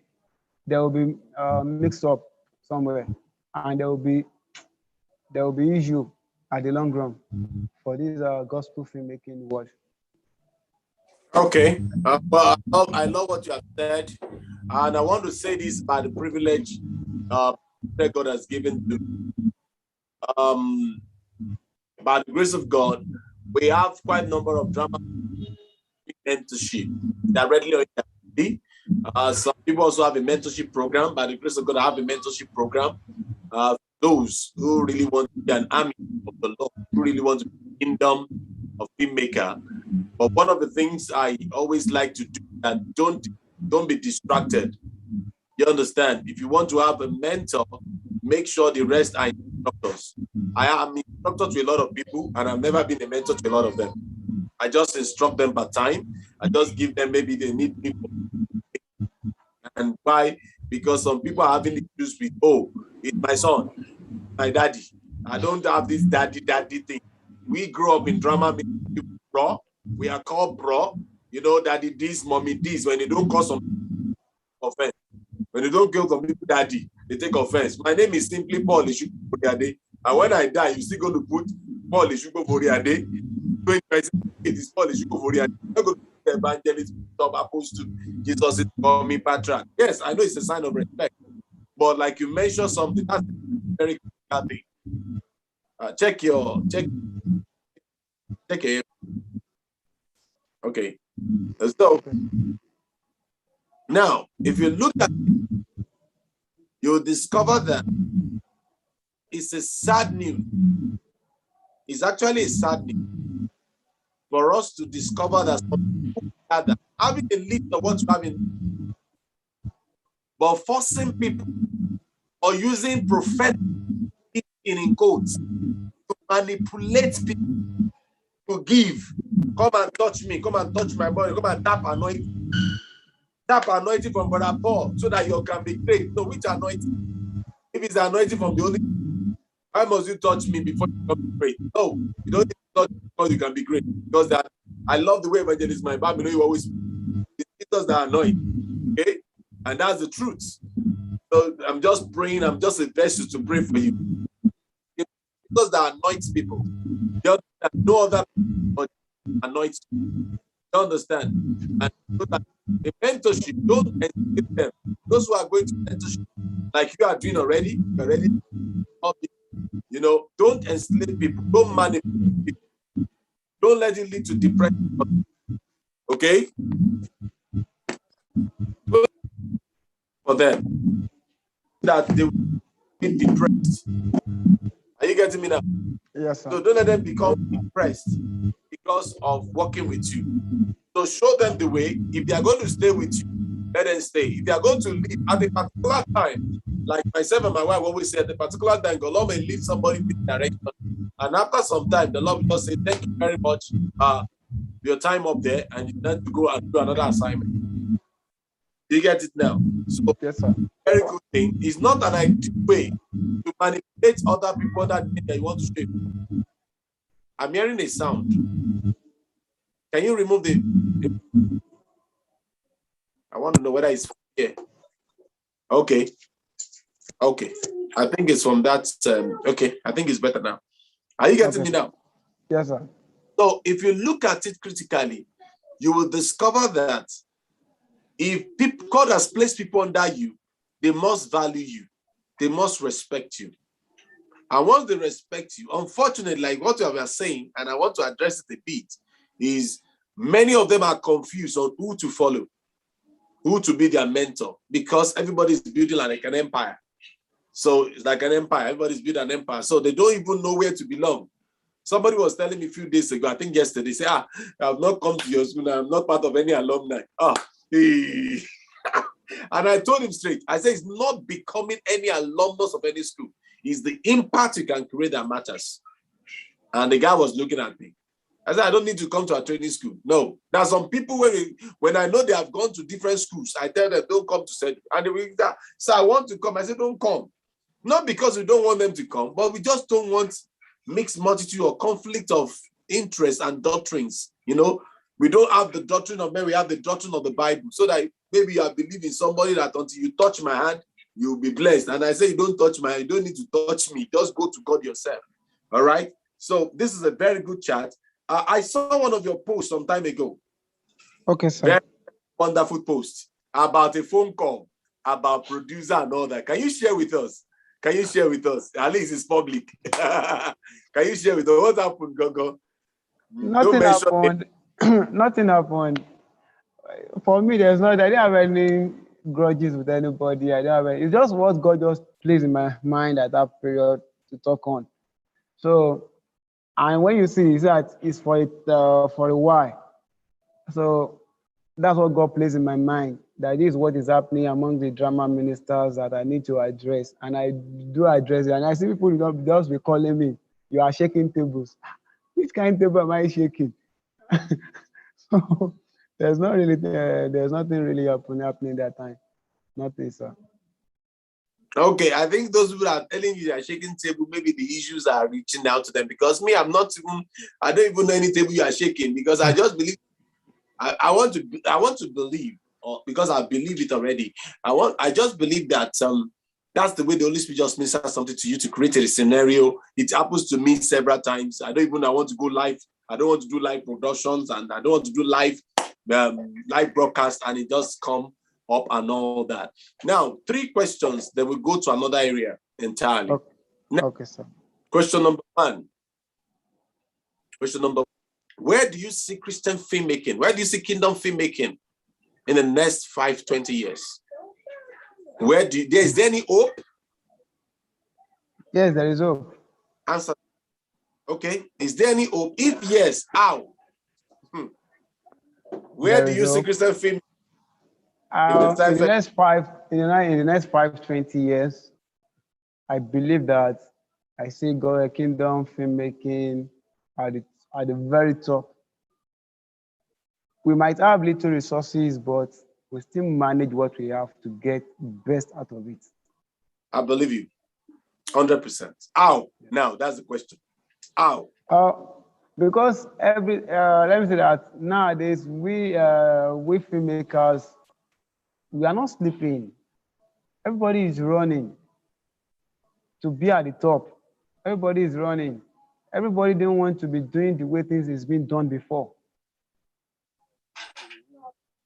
there will be mix up somewhere, and there will be issue at the long run for this gospel filmmaking world. Okay. Well, I love what you have said, and I want to say this by the privilege that God has given to. By the grace of God, we have quite a number of drama mentorship directly on TV. Some people also have a mentorship program. By the grace of God, I have a mentorship program. Those who really want to be an army of the Lord, who really want to be the kingdom of filmmaker. But one of the things I always like to do, and don't be distracted. You understand? If you want to have a mentor, make sure the rest are instructors. I am instructor to a lot of people, and I've never been a mentor to a lot of them. I just instruct them per time. I just give them maybe they need people. And why? Because some people are having issues with, oh, it's my son, my daddy. I don't have this daddy thing. We grew up in drama, bro. We are called bro. You know, daddy this, mommy this. When they don't call some offense, when they don't kill some people daddy, they take offense. My name is simply Paul-Esupofo Oriade. And when I die, you still going to put Paul-Esupofo Oriade. It is Paul-Esupofo Oriade. I'm not going to put the evangelist apostle. Jesus is for me, Patrick. Yes, I know it's a sign of respect. But like you mentioned something, that's very critical thing. Check your. Okay. So now, if you look at it, you'll discover that it's a sad news. It's actually a sad news for us to discover that some people gather, having a list of what you have in, but forcing people or using prophetic in quotes to manipulate people to give. Come and touch me. Come and touch my body. Come and tap anointing. Tap anointing from Brother Paul so that you can be great. No, which anointing? If it's anointing from the Holy, why must you touch me before you can be great? No, you don't need to touch me before you can be great. Because that I love the way evangelist my Bible, you always it's us that anoint. Okay? And that's the truth. So I'm just praying, I'm just a vessel to pray for you. It's us that anoints people. Just that no other but anoints you. You understand? And so that the mentorship, don't enslave them. Those who are going to mentorship, like you are doing already, you know, don't enslave people, don't manipulate people, don't let it lead to depression. Okay? For them, that they will be depressed. Are you getting me now? Yes, sir. So don't let them become depressed because of working with you. So show them the way. If they are going to stay with you, let them stay. If they are going to leave at a particular time, like myself and my wife always say, at a particular time, God may lead somebody in this direction. And after some time, the Lord will just say, thank you very much your time up there, and you need to go and do another assignment. Do you get it now? So, yes, sir. Very good thing. It's not an ideal way to manipulate other people that you want to shape. I'm hearing a sound. Can you remove the I want to know whether it's here. Okay. Okay. I think it's from that. Okay. I think it's better now. Are you getting me now? Yes, sir. So if you look at it critically, you will discover that if people, God has placed people under you, they must value you. They must respect you. And once they respect you, unfortunately, like what you are saying, and I want to address it a bit, is many of them are confused on who to follow, who to be their mentor, because everybody's building like an empire. So it's like an empire. Everybody's building an empire. So they don't even know where to belong. Somebody was telling me a few days ago, I think yesterday, say, I have not come to your school. I'm not part of any alumni. And I told him straight, I said, it's not becoming any alumnus of any school. It's the impact you can create that matters. And the guy was looking at me. I said, I don't need to come to a training school. No. There are some people when I know they have gone to different schools, I tell them, don't come to study. And they will say, so I want to come. I said, don't come. Not because we don't want them to come, but we just don't want mixed multitude or conflict of interest and doctrines. You know, we don't have the doctrine of men, we have the doctrine of the Bible. So that maybe you are believing somebody that until you touch my hand, you'll be blessed. And I say, you don't touch my hand, you don't need to touch me. Just go to God yourself. All right. So this is a very good chat. I saw one of your posts some time ago. Okay, sir. Very wonderful post about a phone call, about producer and all that. Can you share with us? Can you share with us? At least it's public. Can you share with us? What happened, Gogo? Nothing happened. Nothing happened. For me, I didn't have any grudges with anybody. I don't have any, it's just what God just placed in my mind at that period to talk on. So, and when you see that it's for a while. So that's what God placed in my mind. That is what is happening among the drama ministers that I need to address. And I do address it. And I see people just be calling me, you are shaking tables. Which kind of table am I shaking? So there's nothing really happening that time. Nothing, sir. Okay, I think those people are telling you they are shaking table, maybe the issues are reaching out to them, because me, I don't even know any table you are shaking, because I just believe, I want to believe, or because I believe it already. I just believe that that's the way the Holy Spirit just ministers something to you to create a scenario. It happens to me several times. I want to go live. I don't want to do live productions, and I don't want to do live broadcast, and it just come up and all that. Now, 3 questions, then we go to another area entirely. Okay, now, okay, sir. Question number one. Where do you see Christian filmmaking? Where do you see kingdom filmmaking in the next 5-20 years? Is there any hope? Yes, there is hope. Answer. Okay. Is there any hope? If yes, how? Where do you see Christian film? In the next 5-20 years, I believe that I see God kingdom filmmaking at the very top. We might have little resources, but we still manage what we have to get the best out of it. I believe you, 100%. How? Now that's the question. How? Because let me say that nowadays we filmmakers, we are not sleeping. Everybody is running to be at the top. Everybody is running. Everybody don't want to be doing the way things is being done before.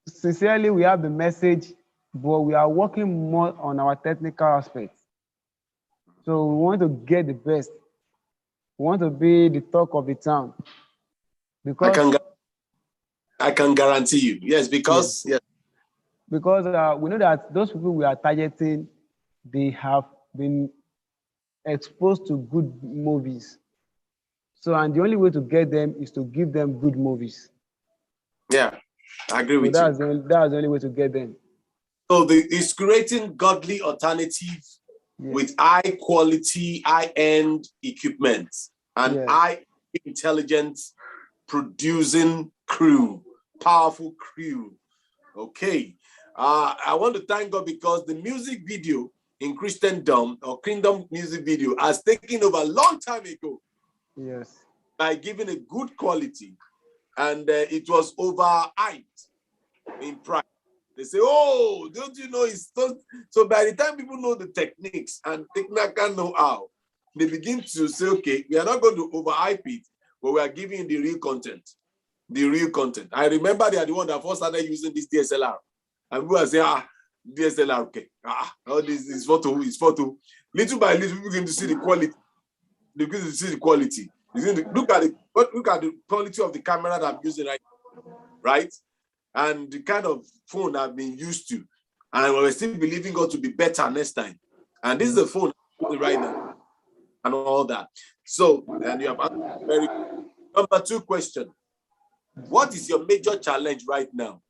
Sincerely, we have the message, but we are working more on our technical aspects. So we want to get the best. We want to be the talk of the town. Because I can guarantee you. Yes, because yes. Because we know that those people we are targeting, they have been exposed to good movies. So, and the only way to get them is to give them good movies. Yeah, I agree with you. That's the only way to get them. So it's creating godly alternatives with high quality, high-end equipment and high intelligence producing crew, powerful crew. Okay. I want to thank God because the music video in Christendom or Kingdom music video has taken over a long time ago. Yes. By giving a good quality, and it was overhyped in price. They say, "Oh, don't you know it's so?" By the time people know the techniques and technical know-how, they begin to say, "Okay, we are not going to overhype it, but we are giving the real content." The real content. I remember they are the one that first started using this DSLR, and people are saying, DSLR, okay, all this is photo. Little by little, we begin to see the quality. They begin to see the quality. Look at the quality of the camera that I'm using right? And the kind of phone I've been used to, and we're still believing God to be better next time. And this is the phone right now, and all that. So, and you have answered very number 2 question. What is your major challenge right now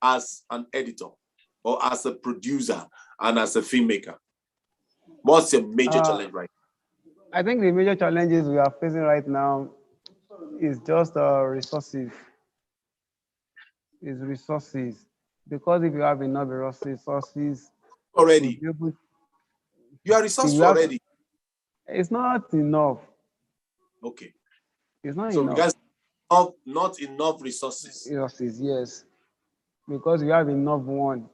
as an editor or as a producer and as a filmmaker? What's your major challenge right I think the major challenges we are facing right now is just resources. Is resources. Because if you have enough resources, you'll already? be able. You are If you resourceful have, already. it's not enough. Okay. It's not So enough. because of not enough resources. Resources, yes. Because we have enough one.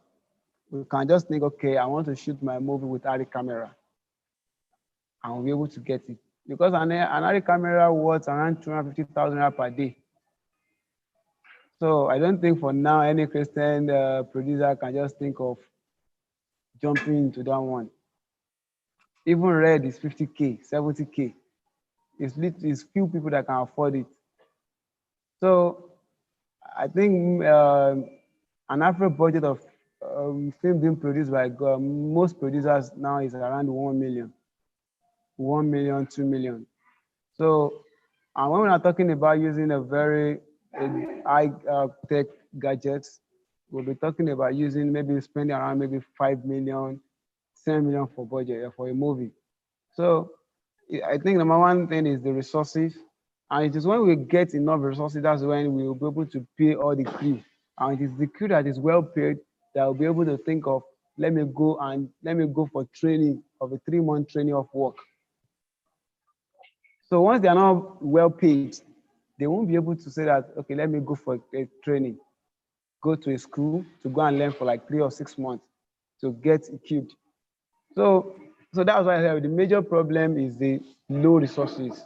We can just think, okay, I want to shoot my movie with ARRI camera, and we'll be able to get it. Because an ARRI camera worth around 250,000 naira per day. So I don't think for now any Christian producer can just think of jumping into that one. Even Red is 50K, 70K. It's few people that can afford it. So I think an average budget of film being produced by most producers now is around 1 million, 1 million, 2 million. So, and when we are talking about using a very high tech gadgets, we'll be talking about using maybe spending around maybe 5 million, 10 million for budget for a movie. So I think number one thing is the resources. And it is when we get enough resources, that's when we will be able to pay all the crew. And it is the crew that is well paid that will be able to think of, let me go for training of a 3-month training of work. So once they are not well paid, they won't be able to say that, okay, let me go for a training, go to a school to go and learn for like 3 or 6 months to get equipped. So that's why I said the major problem is the low resources.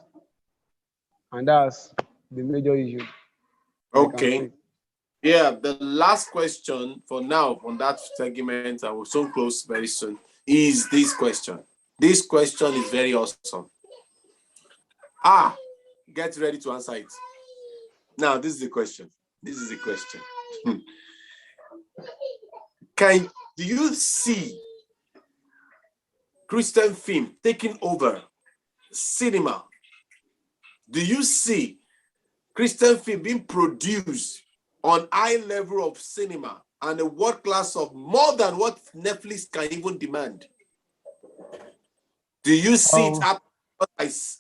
And that's the major issue I can Okay. see. Yeah, the last question for now on that segment, I will soon close very soon, is this question. This question is very awesome. Get ready to answer it. Now, this is the question. This is the question. Do you see Christian film taking over cinema? Do you see Christian film being produced on high level of cinema and a world class of more than what Netflix can even demand? Do you see it happen?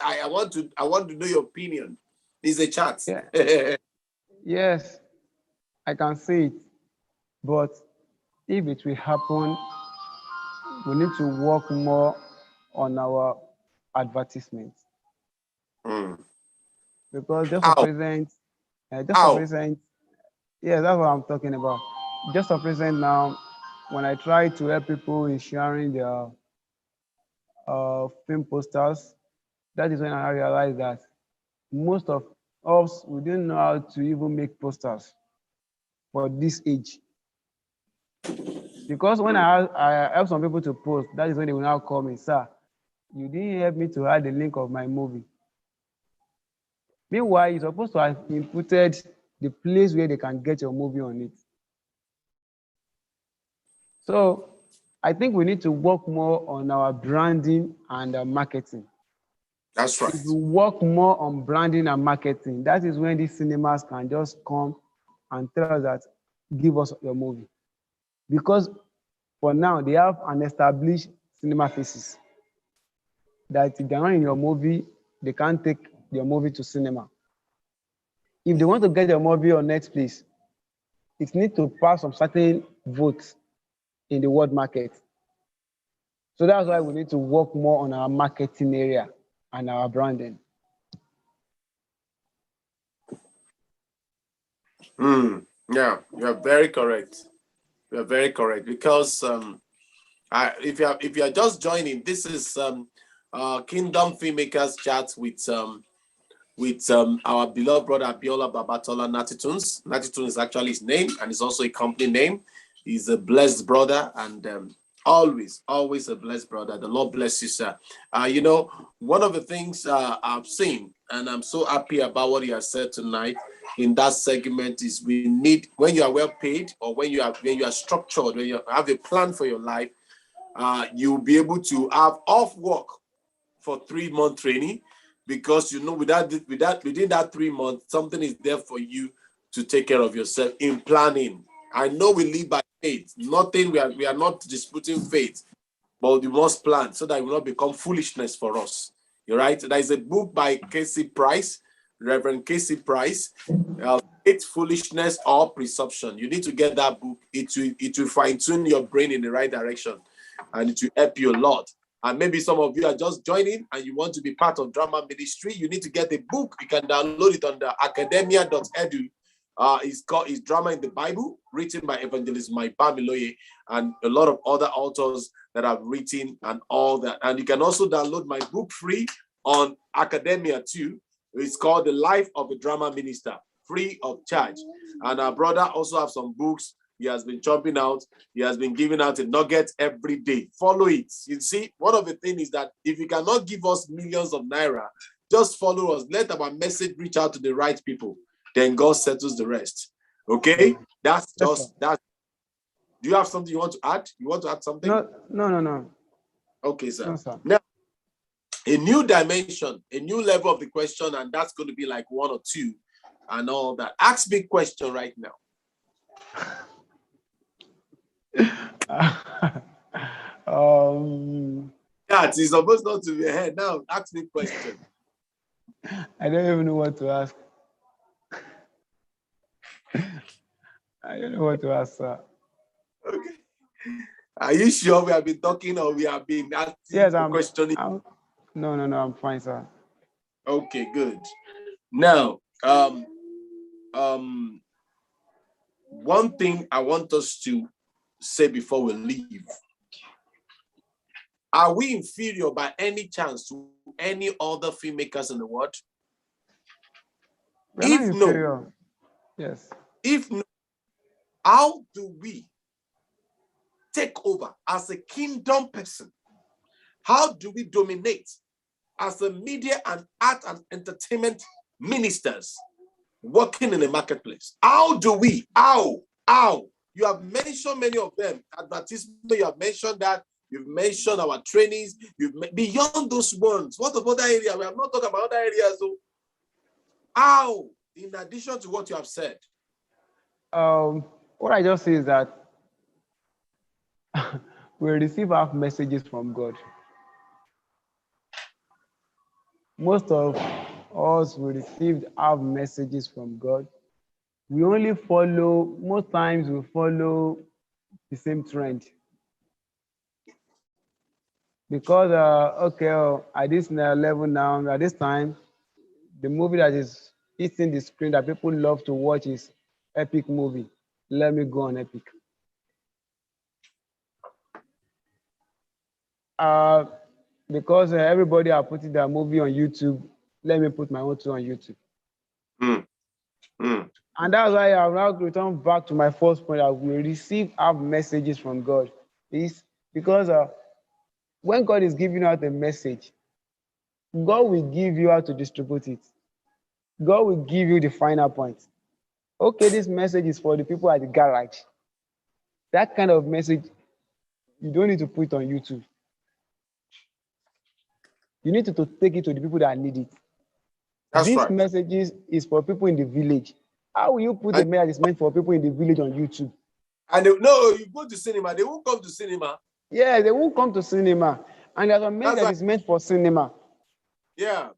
I want to know your opinion. It's a chat. Yeah. Yes, I can see it. But if it will happen, we need to work more on our advertisements. Because just for How? present, How? yeah, that's what I'm talking about. Just for present now, when I try to help people in sharing their film posters, that is when I realized that most of us, we didn't know how to even make posters for this age. Because when I help some people to post, that is when they will now call me, sir, you didn't help me to add the link of my movie. Meanwhile, you're supposed to have inputted the place where they can get your movie on it. So I think we need to work more on our branding and marketing. That's right. If we work more on branding and marketing, that is when these cinemas can just come and tell us that, give us your movie. Because for now, they have an established cinema faces that if they're not in your movie, they can't take your movie to cinema. If they want to get your movie on Netflix, it needs to pass some certain votes in the world market. So that's why we need to work more on our marketing area and our branding. Yeah, you're very correct. You're very correct because if you are just joining, this is Kingdom Filmmakers chat with our beloved brother Abiola Babatola Nattytunez. Nattytunez is actually his name, and it's also a company name. He's a blessed brother, and always a blessed brother. The Lord bless you, sir. One of the things I've seen, and I'm so happy about what he has said tonight in that segment, is we need, when you are well paid, or when you are structured, when you have a plan for your life, you'll be able to have off work for 3-month training, because within that 3 months, something is there for you to take care of yourself in planning I know we live by faith. Nothing, we are not disputing faith, but we must plan so that it will not become foolishness for us. You're right. There is a book by Casey Price, Reverend Casey Price, Faith, Foolishness, or Presumption. You need to get that book. It will fine-tune your brain in the right direction, and it will help you a lot. And maybe some of you are just joining and you want to be part of drama ministry. You need to get a book. You can download it on the academia.edu. It's Drama in the Bible, written by Evangelist Mike Bamiloye and a lot of other authors that have written and all that. And you can also download my book free on Academia too. It's called The Life of a Drama Minister, free of charge. And our brother also have some books. He has been chopping out. He has been giving out a nugget every day. Follow it. You see, one of the things is that if you cannot give us millions of naira, just follow us. Let our message reach out to the right people. Then God settles the rest. Okay? That's just that. Do you have something you want to add? You want to add something? No. Okay, sir. No, sir. Now, a new dimension, a new level of the question, and that's going to be like 1 or 2 and all that. Ask me a question right now. That is supposed not to be ahead. Now, ask me a question. I don't even know what to ask. I don't know what to ask, sir. Okay. Are you sure we have been talking or we have been asking questioning? No, I'm fine, sir. Okay, good. Now, one thing I want us to say before we leave. Are we inferior by any chance to any other filmmakers in the world? We're not inferior. Yes. If no, how do we take over as a kingdom person? How do we dominate as a media and art and entertainment ministers working in the marketplace? How do we? How? You have mentioned many of them. Advertisement, you have mentioned that. You've mentioned our trainings. Beyond those ones, what about that area? We have not talked about other areas. So how, in addition to what you have said? What I just say is that we receive our messages from God. Most of us we received our messages from God. We only follow, most times we follow the same trend. Because, at this level now, at this time, the movie that is hitting the screen that people love to watch is epic movie. Let me go on epic. Because everybody are putting their movie on YouTube, let me put my own too on YouTube. And that's why I will now return back to my first point that we receive our messages from God. Is because when God is giving out a message, God will give you how to distribute it. God will give you the final point. Okay, this message is for the people at the garage. That kind of message, you don't need to put it on YouTube. You need to take it to the people that need it. This message is for people in the village. How will you put a message that is meant for people in the village on YouTube? And you go to cinema, they won't come to cinema. Yeah, they won't come to cinema. And there's a message that is meant for cinema. Yeah.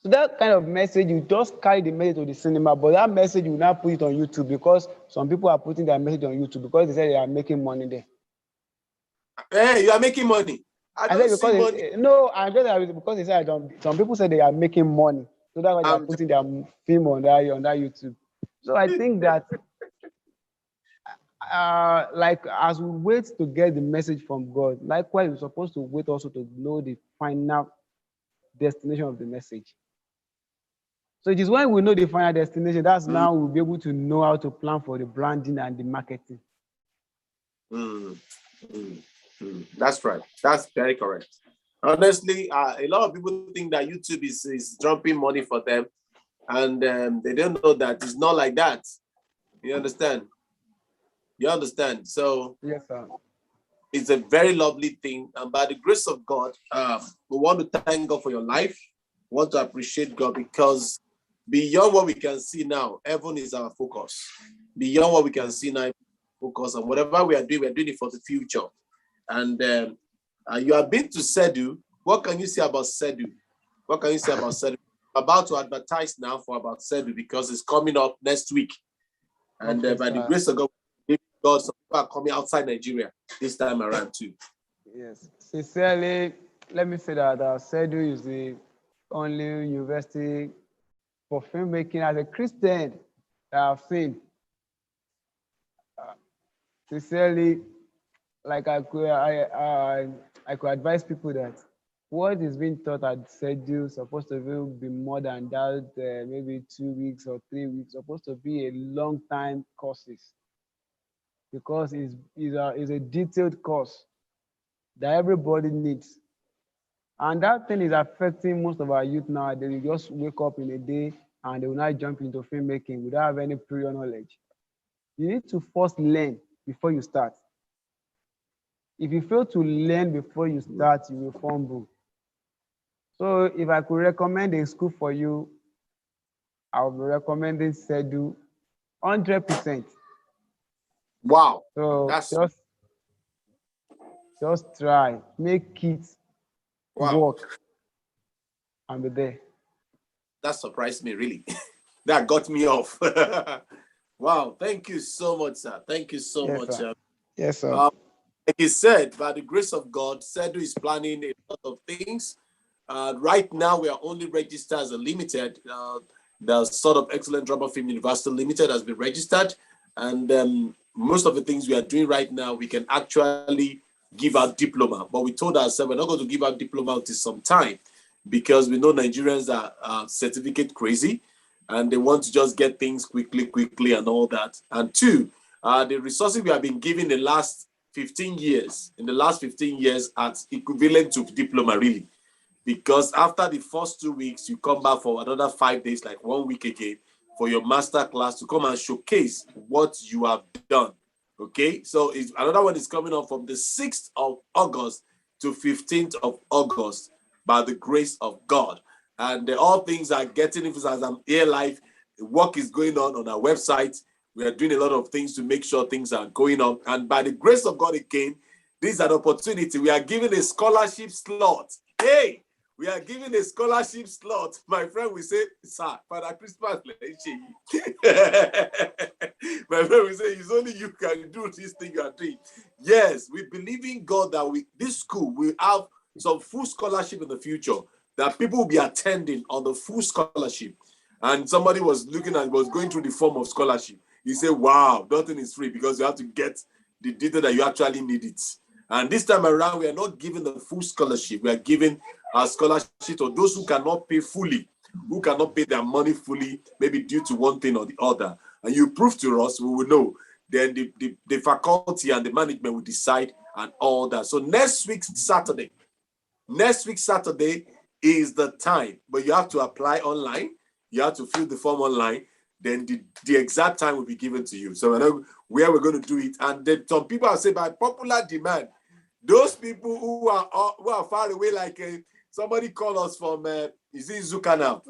So that kind of message, you just carry the message to the cinema, but that message you will not put it on YouTube because some people are putting their message on YouTube because they say they are making money there. Hey, you are making money. I don't see money. No, I just because they say some people say they are making money. So that's why they are putting their film on that YouTube. So I think that like as we wait to get the message from God, likewise we're supposed to wait also to know the final destination of the message. So it is when we know the final destination, that's now we'll be able to know how to plan for the branding and the marketing. That's right. That's very correct. Honestly, a lot of people think that YouTube is dumping money for them, and they don't know that it's not like that. You understand? So yes, sir. It's a very lovely thing, and by the grace of God, we want to thank God for your life. We want to appreciate God because beyond what we can see now, heaven is our focus. beyond what we can see now. Focus on whatever we are doing it for the future. And you have been to Sedu. What can you say about Sedu? What can you say about Sedu? About to advertise now for about Sedu because it's coming up next week. And Okay, by the sir. grace of God, some people are coming outside Nigeria this time around too. Yes. Sincerely, let me say that SEDU is the only university for filmmaking as a Christian that I've seen. Sincerely, like I could advise people that what is being taught at SEDU is supposed to be more than that, maybe 2 weeks or 3 weeks, supposed to be a long time courses because it's a detailed course that everybody needs. And that thing is affecting most of our youth now. They will just wake up in a day and they will not jump into filmmaking without having any prior knowledge. You need to first learn before you start. If you fail to learn before you start, you will fumble. So if I could recommend a school for you, I would be recommending SEDU 100%. Wow. So That's just try, make it wow. work and be there. That surprised me, really. That got me off. Wow. Thank you so much, sir. Thank you so Yes, much. sir. Yes, sir. Like he said, by the grace of God, SEDU is planning a lot of things. Right now, we are only registered as a limited. The sort of Excellent Drama Film University Limited has been registered. And most of the things we are doing right now, we can actually give out diploma. But we told ourselves we're not going to give out diploma until some time because we know Nigerians are certificate crazy and they want to just get things quickly, and all that. And two, the resources we have been given in the last 15 years are equivalent to diploma, really. Because after the first 2 weeks, you come back for another 5 days, like 1 week again, for your master class to come and showcase what you have done. Okay, so another one is coming up from the 6th of August to 15th of August by the grace of God. And all things are getting influenced as I'm here live. Work is going on our website. We are doing a lot of things to make sure things are going on. And by the grace of God again, this is an opportunity. We are giving a scholarship slot. Hey, we are giving a scholarship slot. My friend will say, sir, Father Christmas. My friend will say, it's only you can do this thing you are doing. Yes, we believe in God that this school will have some full scholarship in the future, that people will be attending on the full scholarship. And somebody was going through the form of scholarship. He said, wow, nothing is free because you have to get the data that you actually need it. And this time around, we are not giving the full scholarship. We are giving a scholarship to those who cannot pay fully, who cannot pay their money fully, maybe due to one thing or the other. And you prove to us, we will know. Then the faculty and the management will decide and all that. So next week, Saturday is the time, but you have to apply online. You have to fill the form online. Then the exact time will be given to you. So we know where we're going to do it. And then some people have said by popular demand, those people who are far away, like somebody called us from is it Zuka now?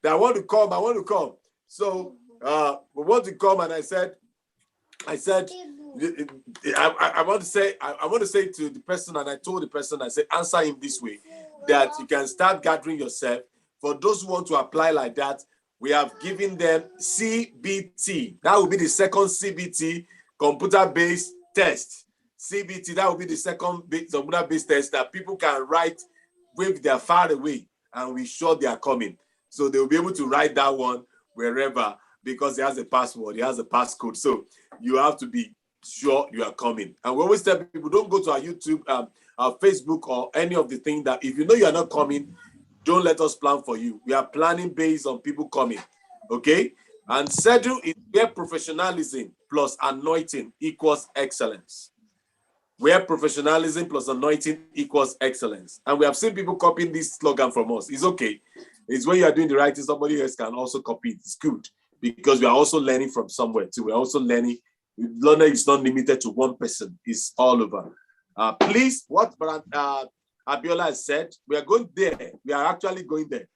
That I want to come. So we want to come, and I said, I want to say to the person, and I told the person, I said, answer him this way, that you can start gathering yourself. For those who want to apply like that, we have given them CBT. That will be the second CBT, computer-based test. CBT, that will be the second computer-based test that people can write if they're far away and we're sure they are coming. So they'll be able to write that one wherever, because it has a password, it has a passcode. So you have to be sure you are coming. And we always tell people, don't go to our YouTube, our Facebook, or any of the things that if you know you are not coming, don't let us plan for you. We are planning based on people coming. Okay? And SEDU is where professionalism plus anointing equals excellence. Where professionalism plus anointing equals excellence. And we have seen people copying this slogan from us. It's okay. It's when you are doing the right thing, somebody else can also copy it. It's good because we are also learning from somewhere too. We're also learning. Learning is not limited to one person. It's all over. Please, what Abiola has said, we are going there. We are actually going there.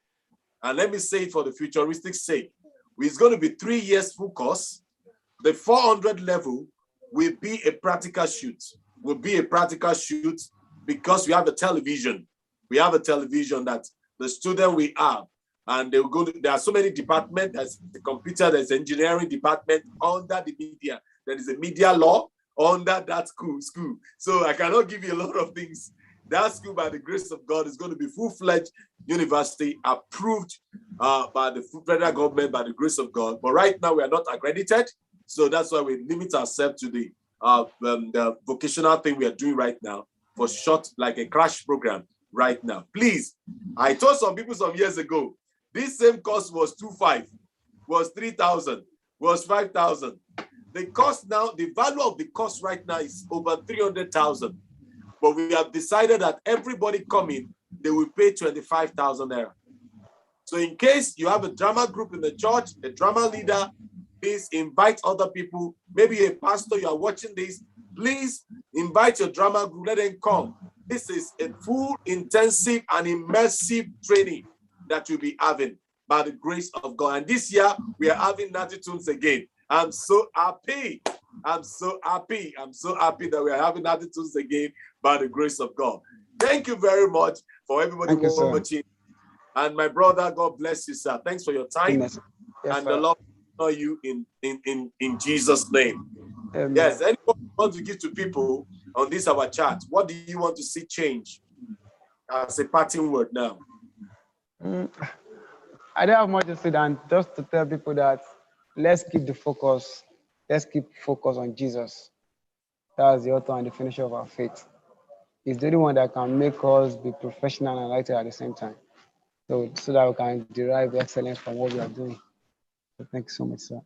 And let me say it for the futuristic sake. It's going to be 3 years full course. The 400 level will be a practical shoot. Will be a practical shoot because we have a television. We have a television that the student we have, and they'll go. There are so many departments. There's the computer. There's engineering department under the media. There is a media law under that school. So I cannot give you a lot of things. That school, by the grace of God, is going to be full-fledged university approved by the federal government by the grace of God. But right now we are not accredited. So that's why we limit ourselves to the vocational thing we are doing right now for short, like a crash program right now. Please, I told some people some years ago, this same course was 2,500, was 3,000, was 5,000. The cost now, the value of the course right now is over 300,000. But we have decided that everybody coming, they will pay 25,000 naira. So in case you have a drama group in the church, a drama leader, please invite other people. Maybe a pastor, you are watching this, please invite your drama group, let them come. This is a full, intensive, and immersive training that you'll be having by the grace of God. And this year, we are having Nattytunez again. I'm so happy. I'm so happy. I'm so happy that we are having Nattytunez again by the grace of God. Thank you very much for everybody watching. And my brother, God bless you, sir. Thanks for your time. Yes, and sir. The Lord will honor you in Jesus' name. Amen. Yes, anyone want to give to people on this our chat? What do you want to see change as a parting word now? I don't have much to say than just to tell people that let's keep the focus. Let's keep focus on Jesus. That's the author and the finisher of our faith. He's the only one that can make us be professional and lighter at the same time. So that we can derive excellence from what we are doing. So thank you so much, sir.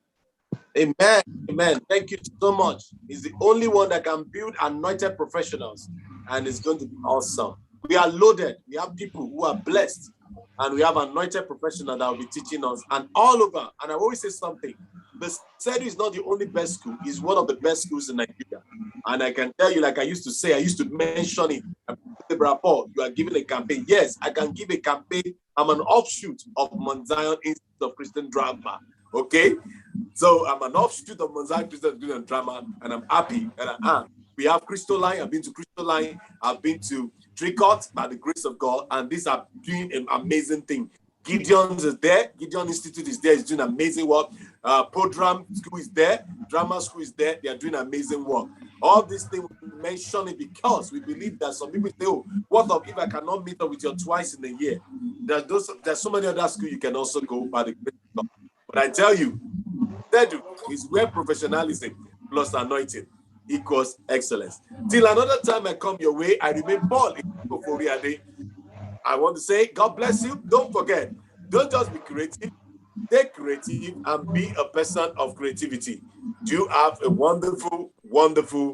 Amen. Amen. Thank you so much. He's the only one that can build anointed professionals, and it's going to be awesome. We are loaded. We have people who are blessed, and we have anointed professionals that will be teaching us, and all over. And I always say something. The CEDU is not the only best school. It's one of the best schools in Nigeria. And I can tell you, like I used to say, I used to mention it. Brother Paul, you are giving a campaign. Yes, I can give a campaign. I'm an offshoot of Mount Zion Institute of Christian Drama. Okay? So I'm an offshoot of Mount Zion Christian Drama, and I'm happy that I am. We have Crystal Line. I've been to Crystal Line. I've been to Tricot by the grace of God, and these are doing an amazing thing. Gideon's is there. Gideon Institute is there. It's doing amazing work. Podram School is there. Drama School is there. They are doing amazing work. All these things we mention it because we believe that some people say, oh, what if I cannot meet up with you twice in a year? There's so many other schools you can also go by the grace of God. But I tell you, CEDU is where professionalism plus anointing equals excellence. Till another time I come your way, I remain Paul-Esupofo Oriade. I want to say, God bless you. Don't forget, don't just be creative. Stay creative and be a person of creativity. You have a wonderful, wonderful